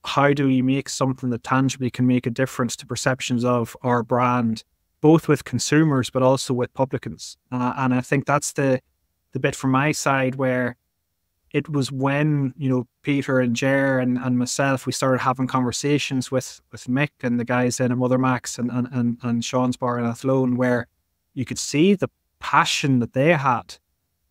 how do we make something that tangibly can make a difference to perceptions of our brand, both with consumers, but also with publicans. And I think that's the bit from my side where it was when, Peter and Ger and myself, we started having conversations with Mick and the guys in Mother Max and Sean's Bar and Athlone, where you could see the passion that they had,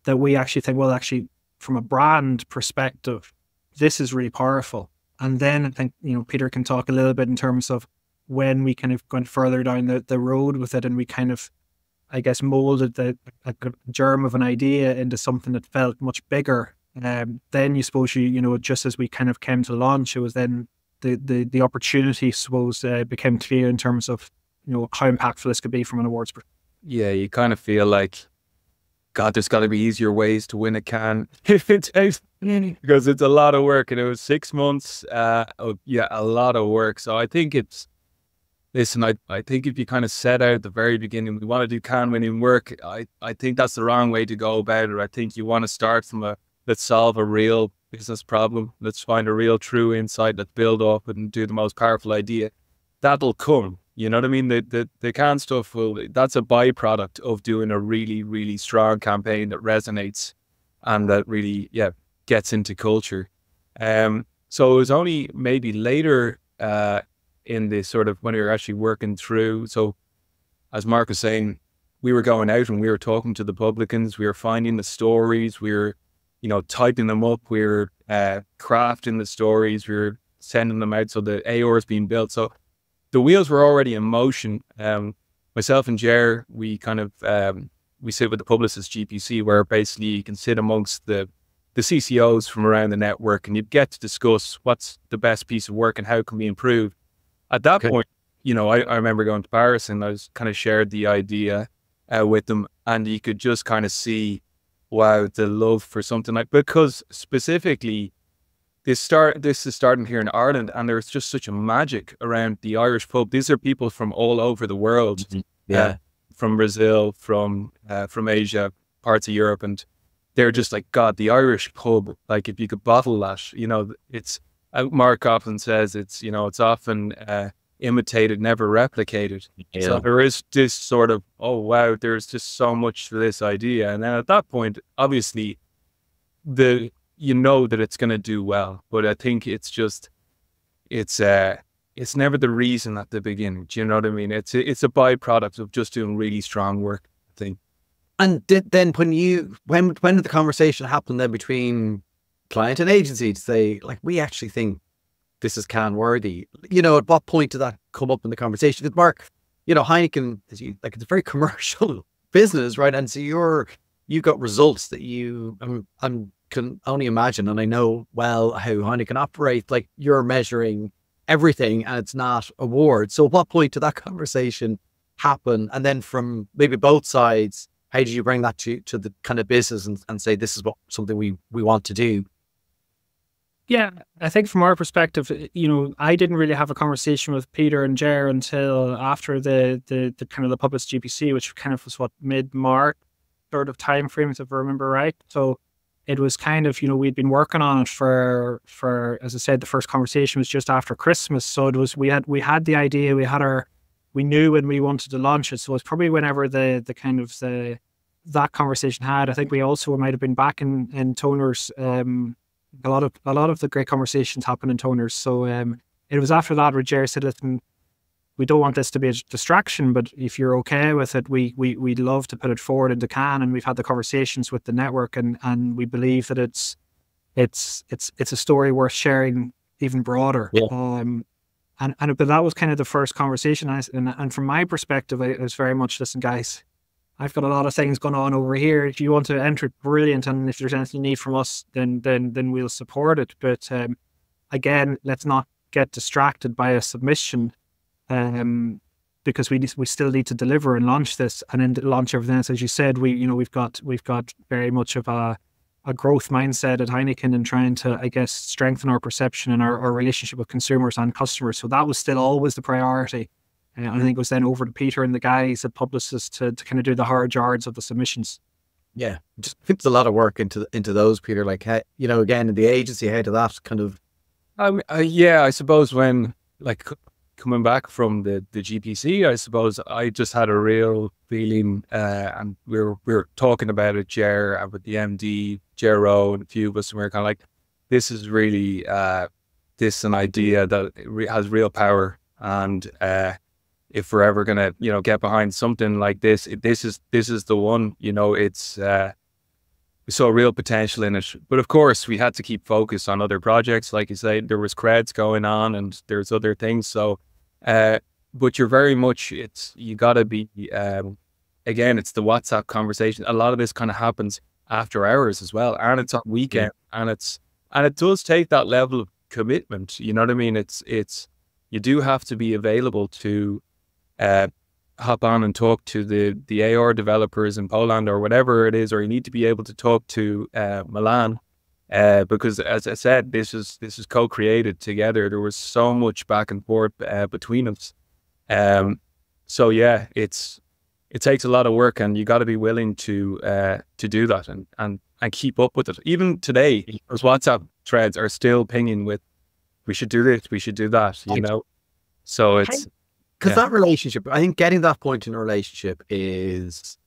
that we actually think, well, actually, from a brand perspective, this is really powerful. And then I think, Peter can talk a little bit in terms of when we kind of went further down the road with it, and we kind of, I guess, molded a germ of an idea into something that felt much bigger. Then you suppose just as we kind of came to launch, it was then the opportunity, suppose, became clear in terms of, how impactful this could be from an awards perspective. Yeah, you kind of feel like, God, there's got to be easier ways to win a can. Because it's a lot of work, and it was 6 months. A lot of work. So I think I think if you kind of set out at the very beginning, we want to do can winning work, I think that's the wrong way to go about it. I think you want to start from let's solve a real business problem. Let's find a real true insight. Let's build up and do the most powerful idea. That'll come. You know what I mean? The can stuff that's a byproduct of doing a really, really strong campaign that resonates and that really, gets into culture. So it was only maybe later, in the sort of when we were actually working through. So as Mark was saying, we were going out and we were talking to the publicans, we were finding the stories, we were, typing them up, we were crafting the stories, we were sending them out. So the AOR is being built. So the wheels were already in motion. Myself and Ger, we kind of, we sit with the Publicis GPC, where basically you can sit amongst the CCOs from around the network, and you get to discuss what's the best piece of work and how can we improve. At that point, I remember going to Paris, and I was kind of shared the idea with them, and you could just kind of see, wow, the love for something like, because specifically this is starting here in Ireland, and there's just such a magic around the Irish pub. These are people from all over the world, from Brazil, from Asia, parts of Europe, and they're just like, God, the Irish pub, like if you could bottle that, it's, Mark often says it's often imitated, never replicated. Yeah. So there is this sort of, oh wow, there's just so much to this idea. And then at that point, obviously, that it's going to do well. But I think it's just, it's never the reason at the beginning. Do you know what I mean? It's a byproduct of just doing really strong work, I think. And then when did the conversation happen then between client and agency to say, like, we actually think this is can worthy? At what point did that come up in the conversation? Because Mark, Heineken, it's a very commercial business, right? And so you've got results that I can only imagine, and I know well how Heineken operate. Like, you're measuring everything, and it's not awards. So at what point did that conversation happen? And then from maybe both sides, how did you bring that to the kind of business and say, this is something we want to do? Yeah, I think from our perspective, I didn't really have a conversation with Peter and Ger until after the kind of the Publicis GPC, which kind of was mid-March sort of time frame, if I remember right. So it was kind of, we'd been working on it for, as I said, the first conversation was just after Christmas. So it was, we had the idea, we knew when we wanted to launch it. So it was probably whenever that conversation had, I think we also might have been back in toners. A lot of the great conversations happen in toners. So it was after that where Gerry said, listen, we don't want this to be a distraction, but if you're okay with it, we'd love to put it forward into Cannes. And we've had the conversations with the network, and we believe that it's a story worth sharing even broader. Yeah. But that was kind of the first conversation. And from my perspective, it was very much, listen, guys, I've got a lot of things going on over here. If you want to enter it, brilliant. And if there's anything you need from us, then we'll support it. But again, let's not get distracted by a submission. Because we still need to deliver and launch this, and then launch everything else. As you said, we've got very much of a growth mindset at Heineken, and trying to, I guess, strengthen our perception and our relationship with consumers and customers. So that was still always the priority. And I think it was then over to Peter and the guys at Publicis to kind of do the hard yards of the submissions. Yeah, just puts a lot of work into those, Peter. Like, again, in the agency, how did that kind of? Yeah, I suppose when coming back from the GPC, I suppose I just had a real feeling, and we were talking about it, Ger, with the MD, Gero, and a few of us, and we were kind of like, this is really this an idea that has real power, and if we're ever gonna get behind something like this, this is the one. It's we saw real potential in it, but of course we had to keep focus on other projects. Like you say, there was creds going on, and there's other things. So, but you're very much, you got to be, again, it's the WhatsApp conversation. A lot of this kind of happens after hours as well, and it's on weekend, and it does take that level of commitment. You know what I mean? You do have to be available to hop on and talk to the AR developers in Poland or whatever it is, or you need to be able to talk to Milan, because as I said, this is co-created together. There was so much back and forth between us. So yeah, it takes a lot of work, and you got to be willing to do that and keep up with it. Even today, those WhatsApp threads are still pinging with, we should do this, we should do that, So it's, because that relationship, I think getting that point in a relationship is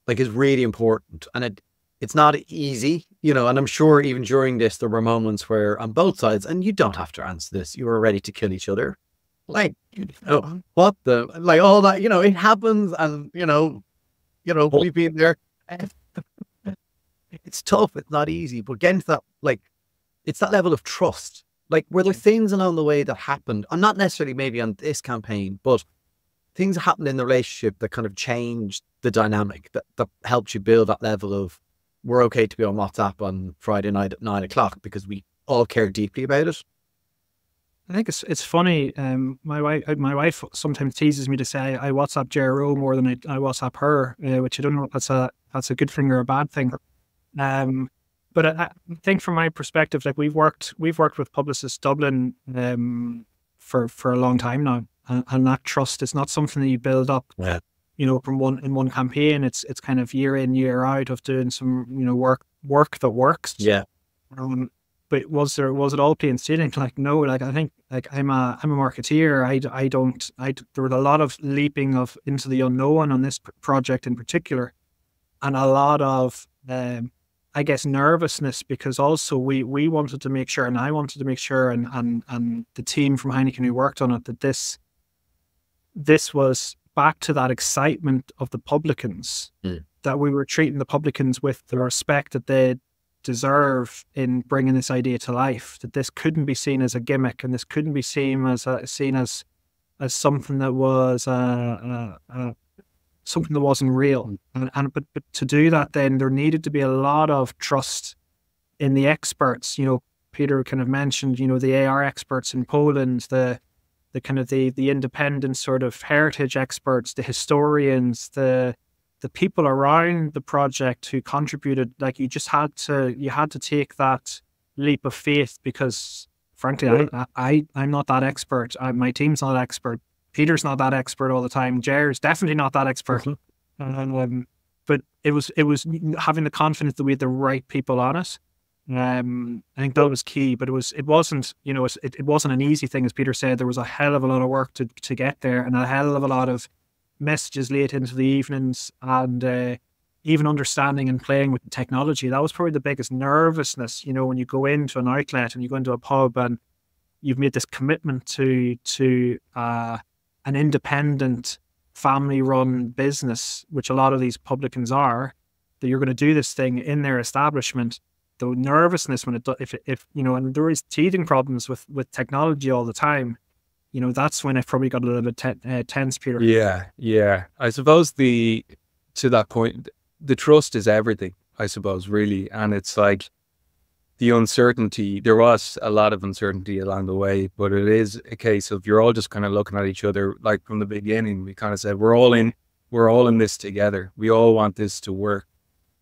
really important, and it's not easy, and I'm sure even during this, there were moments where on both sides, and you don't have to answer this, you were ready to kill each other. What all that, it happens, and, we've been there. It's tough. It's not easy, but getting to that, it's that level of trust. Were there things along the way that happened, and not necessarily maybe on this campaign, but things that happened in the relationship that kind of changed the dynamic, that helped you build that level of, we're okay to be on WhatsApp on Friday night at 9 o'clock because we all care deeply about it? I think it's funny. My wife sometimes teases me to say I WhatsApp Gero more than I WhatsApp her, which I don't know if that's a good thing or a bad thing. But I think from my perspective, we've worked with Publicis Dublin for a long time now, and that trust is not something that you build up, from one campaign. It's kind of year in, year out of doing some work that works. Yeah. But was it all plain sailing? No. I think I'm a marketeer. There was a lot of leaping into the unknown on this project in particular, and a lot of I guess nervousness, because also we wanted to make sure, and I wanted to make sure, and the team from Heineken who worked on it, that this was back to that excitement of the publicans, that we were treating the publicans with the respect that they deserve in bringing this idea to life, that this couldn't be seen as a gimmick, and this couldn't be seen as something that was something that wasn't real. But to do that, then there needed to be a lot of trust in the experts. Peter kind of mentioned, the AR experts in Poland, the kind of the independent sort of heritage experts, the historians, the people around the project who contributed. You had to take that leap of faith, because frankly, I'm not that expert. My team's not expert. Peter's not that expert all the time. Ger's definitely not that expert. But it was having the confidence that we had the right people on it. I think that was key, but it wasn't, you know, it wasn't an easy thing. As Peter said, there was a hell of a lot of work to get there, and a hell of a lot of messages late into the evenings, and even understanding and playing with the technology. That was probably the biggest nervousness, you know, when you go into an outlet and you go into a pub and you've made this commitment to an independent family-run business, which a lot of these publicans are, that you're going to do this thing in their establishment. The nervousness when if you know, and there is teething problems with technology all the time, you know, that's when it probably got a little bit tense, Peter. Yeah. I suppose to that point, the trust is everything, I suppose, really. And it's like the uncertainty, there was a lot of uncertainty along the way, but it is a case of you're all just kind of looking at each other. Like from the beginning, we kind of said, we're all in this together. We all want this to work.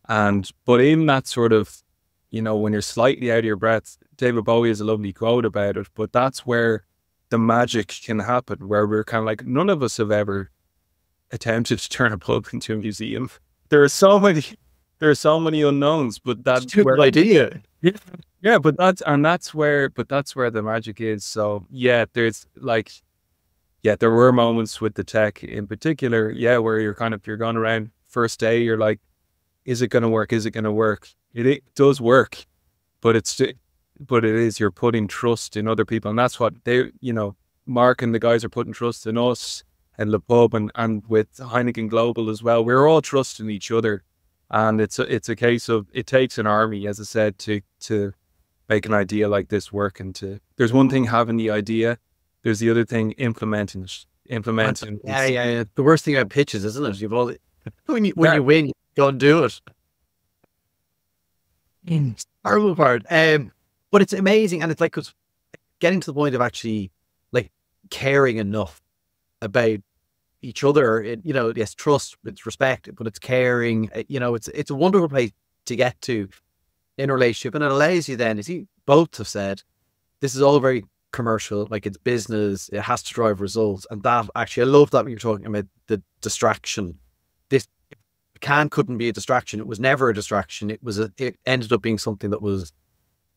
But in that sort of, you know, when you're slightly out of your breath, David Bowie has a lovely quote about it, but that's where the magic can happen, where we're kind of like, none of us have ever attempted to turn a pub into a museum. There are so many unknowns, but that's a good idea. Yeah, but that's where the magic is. So yeah, there were moments with the tech in particular, where you're going around first day, you're like, is it going to work? Is it going to work? It does work, but you're putting trust in other people, and that's what they, you know, Mark and the guys are putting trust in us and Le Pub and with Heineken Global as well. We're all trusting each other, and it's a case of, it takes an army, as I said, to make an idea like this work. And there's one thing having the idea, there's the other thing implementing it. Yeah. The worst thing about pitches, isn't it? You've all when you win, you go and do it. Horrible part. But it's amazing, and it's like, cause getting to the point of actually like caring enough about each other. You know, yes, trust, it's respect, but it's caring. You know, it's a wonderful place to get to in a relationship, and it allows you then, as you both have said, this is all very commercial, like it's business, it has to drive results, and that actually, I love that when you're talking about the distraction. This couldn't be a distraction. It was never a distraction. It ended up being something that was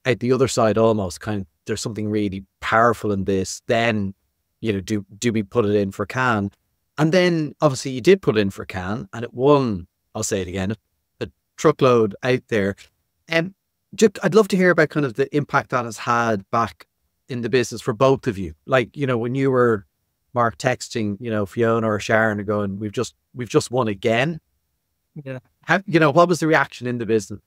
at the other side almost. Kind of, there's something really powerful in this. Then, you know, do we put it in for Cannes? And then obviously you did put it in for Cannes, and it won. I'll say it again, a truckload out there. And I'd love to hear about kind of the impact that has had back in the business for both of you. Like, you know, when you were, Mark, texting, you know, Fiona or Sharon and going, we've just won again. Yeah. You know, what was the reaction in the business?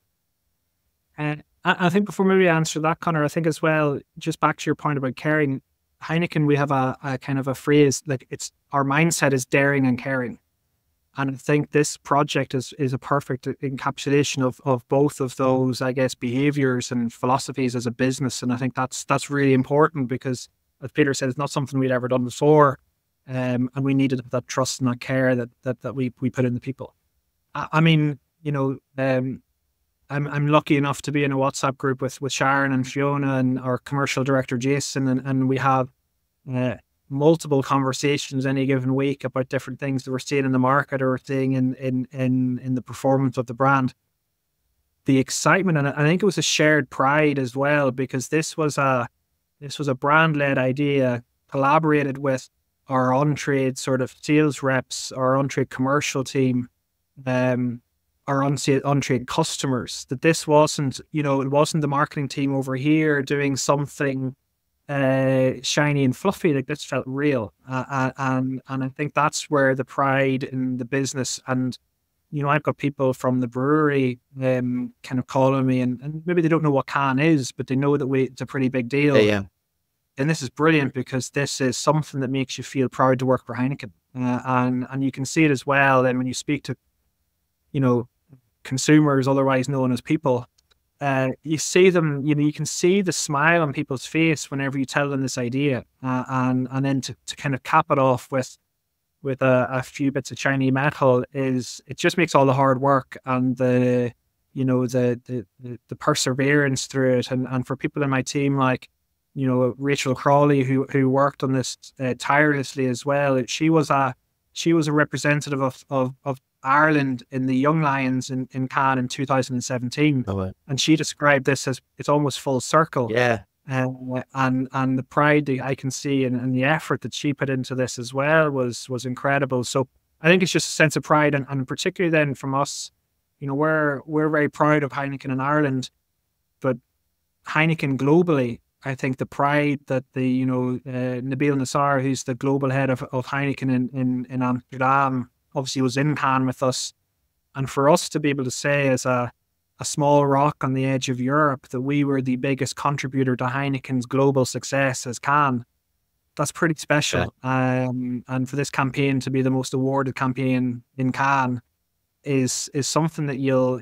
I think before maybe I answer that, Conor, I think as well, just back to your point about caring, Heineken, we have a kind of a phrase, like it's, our mindset is daring and caring. And I think this project is a perfect encapsulation of both of those, I guess, behaviors and philosophies as a business. And I think that's really important, because as Peter said, it's not something we'd ever done before. And we needed that trust and that care that we put in the people. I mean, you know, I'm lucky enough to be in a WhatsApp group with Sharon and Fiona and our commercial director Jason, and we have multiple conversations any given week about different things that we're seeing in the market or seeing in the performance of the brand. The excitement, and I think it was a shared pride as well, because this was a brand-led idea, collaborated with our on-trade sort of sales reps, our on-trade commercial team, our on-trade customers, that this wasn't, you know, it wasn't the marketing team over here doing something shiny and fluffy. Like, this felt real. And I think that's where the pride in the business, and, you know, I've got people from the brewery kind of calling me, and maybe they don't know what Cannes is, but they know that it's a pretty big deal. Yeah. And this is brilliant, because this is something that makes you feel proud to work for Heineken. And you can see it as well then when you speak to, you know, consumers, otherwise known as people, you see them, you know, you can see the smile on people's face whenever you tell them this idea, and then to kind of cap it off with a few bits of shiny metal, it just makes all the hard work and the perseverance through it, and for people in my team, like, you know, Rachel Crawley, who worked on this tirelessly as well. She was a representative of Ireland in the Young Lions in Cannes in 2017. Oh, wow. And she described this as it's almost full circle. Yeah. And the pride that I can see and the effort that she put into this as well was incredible. So I think it's just a sense of pride, and particularly then from us, we're very proud of Heineken in Ireland, but Heineken globally, I think the pride that the Nabil Nassar, who's the global head of Heineken in Amsterdam, obviously was in Cannes with us, and for us to be able to say as a small rock on the edge of Europe that we were the biggest contributor to Heineken's global success as Cannes, that's pretty special. Yeah. And for this campaign to be the most awarded campaign in Cannes is something that you'll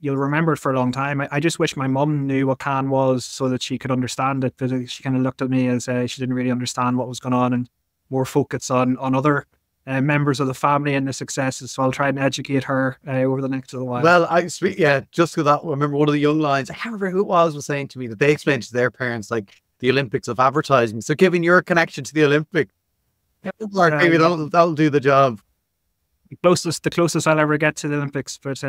remember it for a long time. I just wish my mum knew what Cannes was so that she could understand it, but she kind of looked at me as she didn't really understand what was going on, and more focus on other members of the family and the successes. So I'll try and educate her over the next little while. Well, just for that, I remember one of the young lions, I can't remember who it was saying to me that they explained to their parents like the Olympics of advertising. So given your connection to the Olympic, maybe that'll do the job. The closest I'll ever get to the Olympics, but it's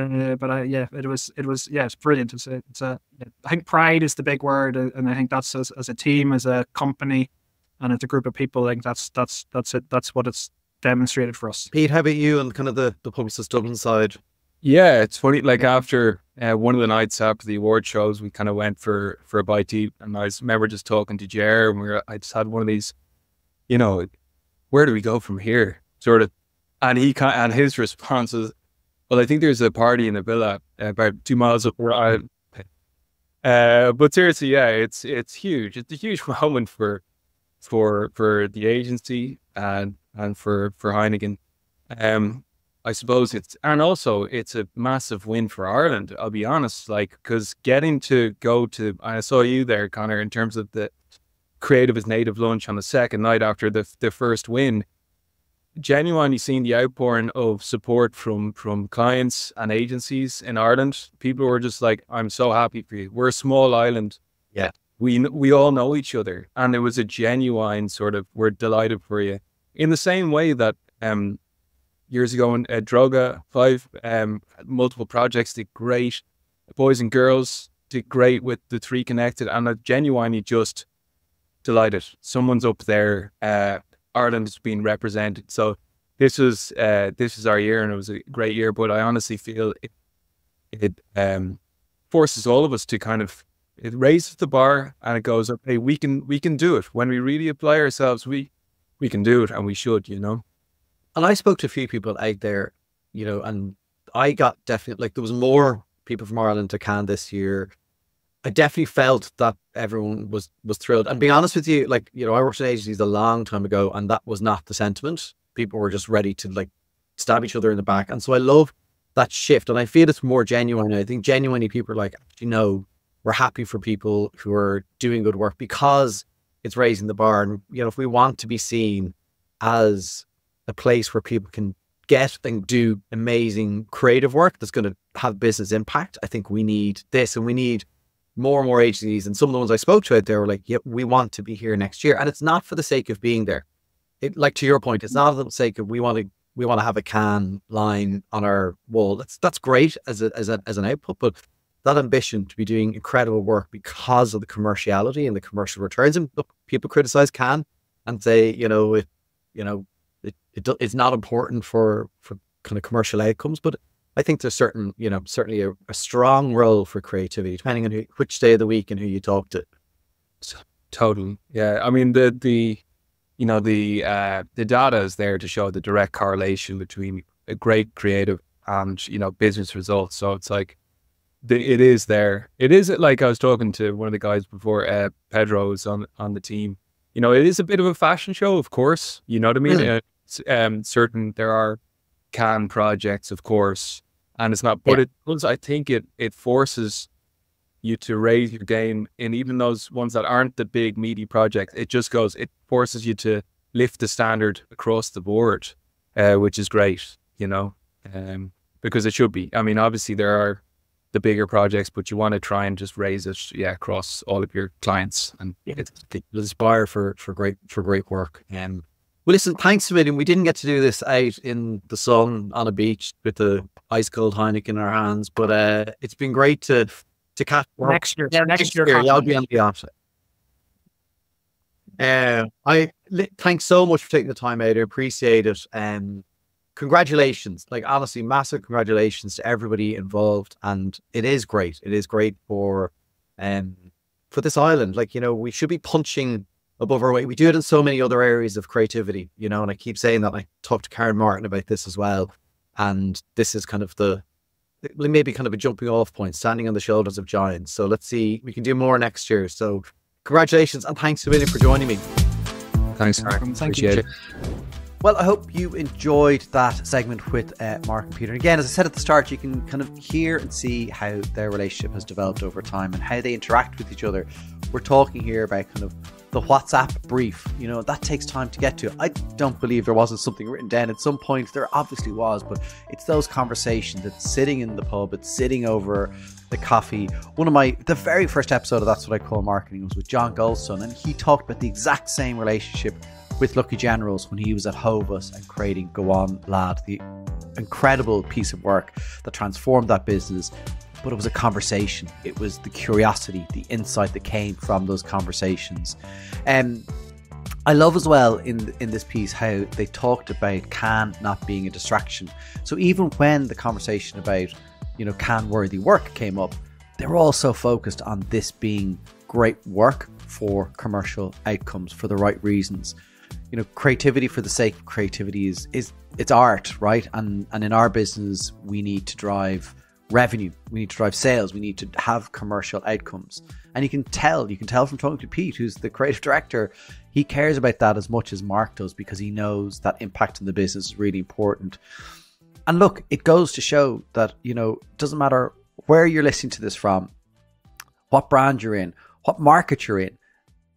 brilliant. I think pride is the big word, and I think that's as a team, as a company, and as a group of people, I think that's it. That's what it's demonstrated for us. Pete, how about you and kind of the Publicis Dublin side? Yeah, it's funny. Like after one of the nights after the award shows, we kind of went for a bite to eat, and I remember just talking to Gerry, and I just had one of these, where do we go from here, sort of. And his response was, well, I think there's a party in a villa about 2 miles up where I but seriously, yeah, it's huge. It's a huge moment for the agency and for Heineken. I suppose it's a massive win for Ireland, I'll be honest, because getting to go to, I saw you there, Conor, in terms of the Creative as Native lunch on the second night after the first win. Genuinely seeing the outpouring of support from clients and agencies in Ireland. People were just like, I'm so happy for you. We're a small island. Yeah. We all know each other. And it was a genuine sort of, we're delighted for you. In the same way that years ago in Droga 5, multiple projects did great. Boys and Girls did great with the Three Connected, and I'm genuinely just delighted. Someone's up there. Ireland is being represented. So this is our year, and it was a great year. But I honestly feel it forces all of us to it raises the bar, and it goes, okay, we can do it. When we really apply ourselves, we can do it, and we should, And I spoke to a few people out there, and I got definitely, there was more people from Ireland to Cannes this year. I definitely felt that everyone was thrilled. And being honest with you, I worked in agencies a long time ago, and that was not the sentiment. People were just ready to stab each other in the back. And so I love that shift, and I feel it's more genuine. I think genuinely people are like, we're happy for people who are doing good work because it's raising the bar. And, if we want to be seen as a place where people can get and do amazing creative work that's going to have business impact, I think we need this, and we need more and more agencies. And some of the ones I spoke to out there were like, yeah, we want to be here next year. And it's not for the sake of being there. To your point, it's not for the sake of we want to have a Cannes line on our wall. That's great as an output, but that ambition to be doing incredible work because of the commerciality and the commercial returns. And look, people criticize Cannes and say, it's not important for kind of commercial outcomes, but I think there's certainly a strong role for creativity, depending on which day of the week and who you talk to. Totally. Yeah. I mean, the data is there to show the direct correlation between a great creative and, business results. So it's like, it is there. It is like I was talking to one of the guys before, Pedro was on the team. It is a bit of a fashion show, of course. You know what I mean? Really? There are Cannes projects, of course, and it's not, but I think it forces you to raise your game in even those ones that aren't the big meaty projects. It forces you to lift the standard across the board, which is great, because it should be. I mean, obviously there are the bigger projects, but you want to try and just raise it, across all of your clients, and aspire for great work. Well, listen, thanks a million. We didn't get to do this out in the sun on a beach with the ice cold Heineken in our hands, but it's been great to catch next year. Yeah, next year. Yeah, I'll be on the opposite. Thanks so much for taking the time out. I appreciate it. Congratulations, like honestly, massive congratulations to everybody involved. And it is great. It is great for this island. Like, you know, we should be punching above our weight. We do it in so many other areas of creativity, you know, and I keep saying that. I talked to Karen Martin about this as well. And this is kind of maybe kind of a jumping off point, standing on the shoulders of giants. So let's see, we can do more next year. So congratulations and thanks a million for joining me. Thanks. Appreciate it. Well, I hope you enjoyed that segment with Mark and Peter. And again, as I said at the start, you can kind of hear and see how their relationship has developed over time and how they interact with each other. We're talking here about kind of the WhatsApp brief. You know, that takes time to get to. I don't believe there wasn't something written down at some point. There obviously was, but it's those conversations. It's sitting in the pub. It's sitting over the coffee. The very first episode of That's What I Call Marketing was with John Goldstone, and he talked about the exact same relationship with Lucky Generals when he was at Hovus and creating Go On Lad, the incredible piece of work that transformed that business. But it was a conversation. It was the curiosity, the insight that came from those conversations. I love as well in this piece how they talked about can not being a distraction. So even when the conversation about, you know, can-worthy work came up, they were also focused on this being great work for commercial outcomes for the right reasons. You know, creativity for the sake of creativity is it's art, right? And in our business, we need to drive revenue, we need to drive sales, we need to have commercial outcomes. And you can tell from talking to Pete, who's the creative director, he cares about that as much as Mark does because he knows that impact in the business is really important. And look, it goes to show that, you know, it doesn't matter where you're listening to this from, what brand you're in, what market you're in,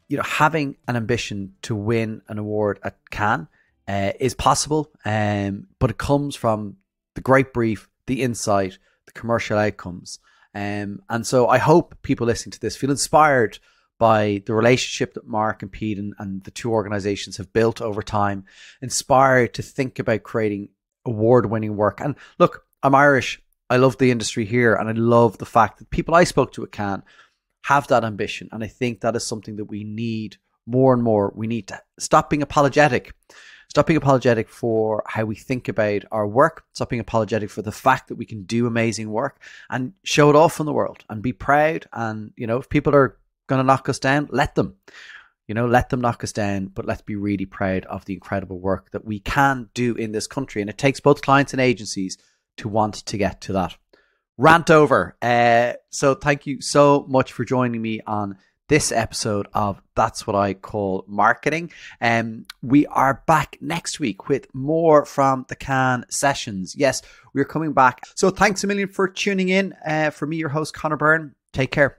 you know, having an ambition to win an award at Cannes is possible, but it comes from the great brief, the insight, the commercial outcomes. And so I hope people listening to this feel inspired by the relationship that Mark and Pete and the two organizations have built over time, inspired to think about creating award-winning work. And look, I'm Irish. I love the industry here, and I love the fact that people I spoke to at Cannes have that ambition. And I think that is something that we need more and more. We need to stop being apologetic for how we think about our work, stop being apologetic for the fact that we can do amazing work and show it off in the world and be proud. And, you know, if people are going to knock us down, let them knock us down, but let's be really proud of the incredible work that we can do in this country. And it takes both clients and agencies to want to get to that. Rant over. So thank you so much for joining me on this episode of That's What I Call Marketing. We are back next week with more from the Cannes sessions. Yes, we're coming back. So thanks a million for tuning in. For me, your host, Conor Byrne. Take care.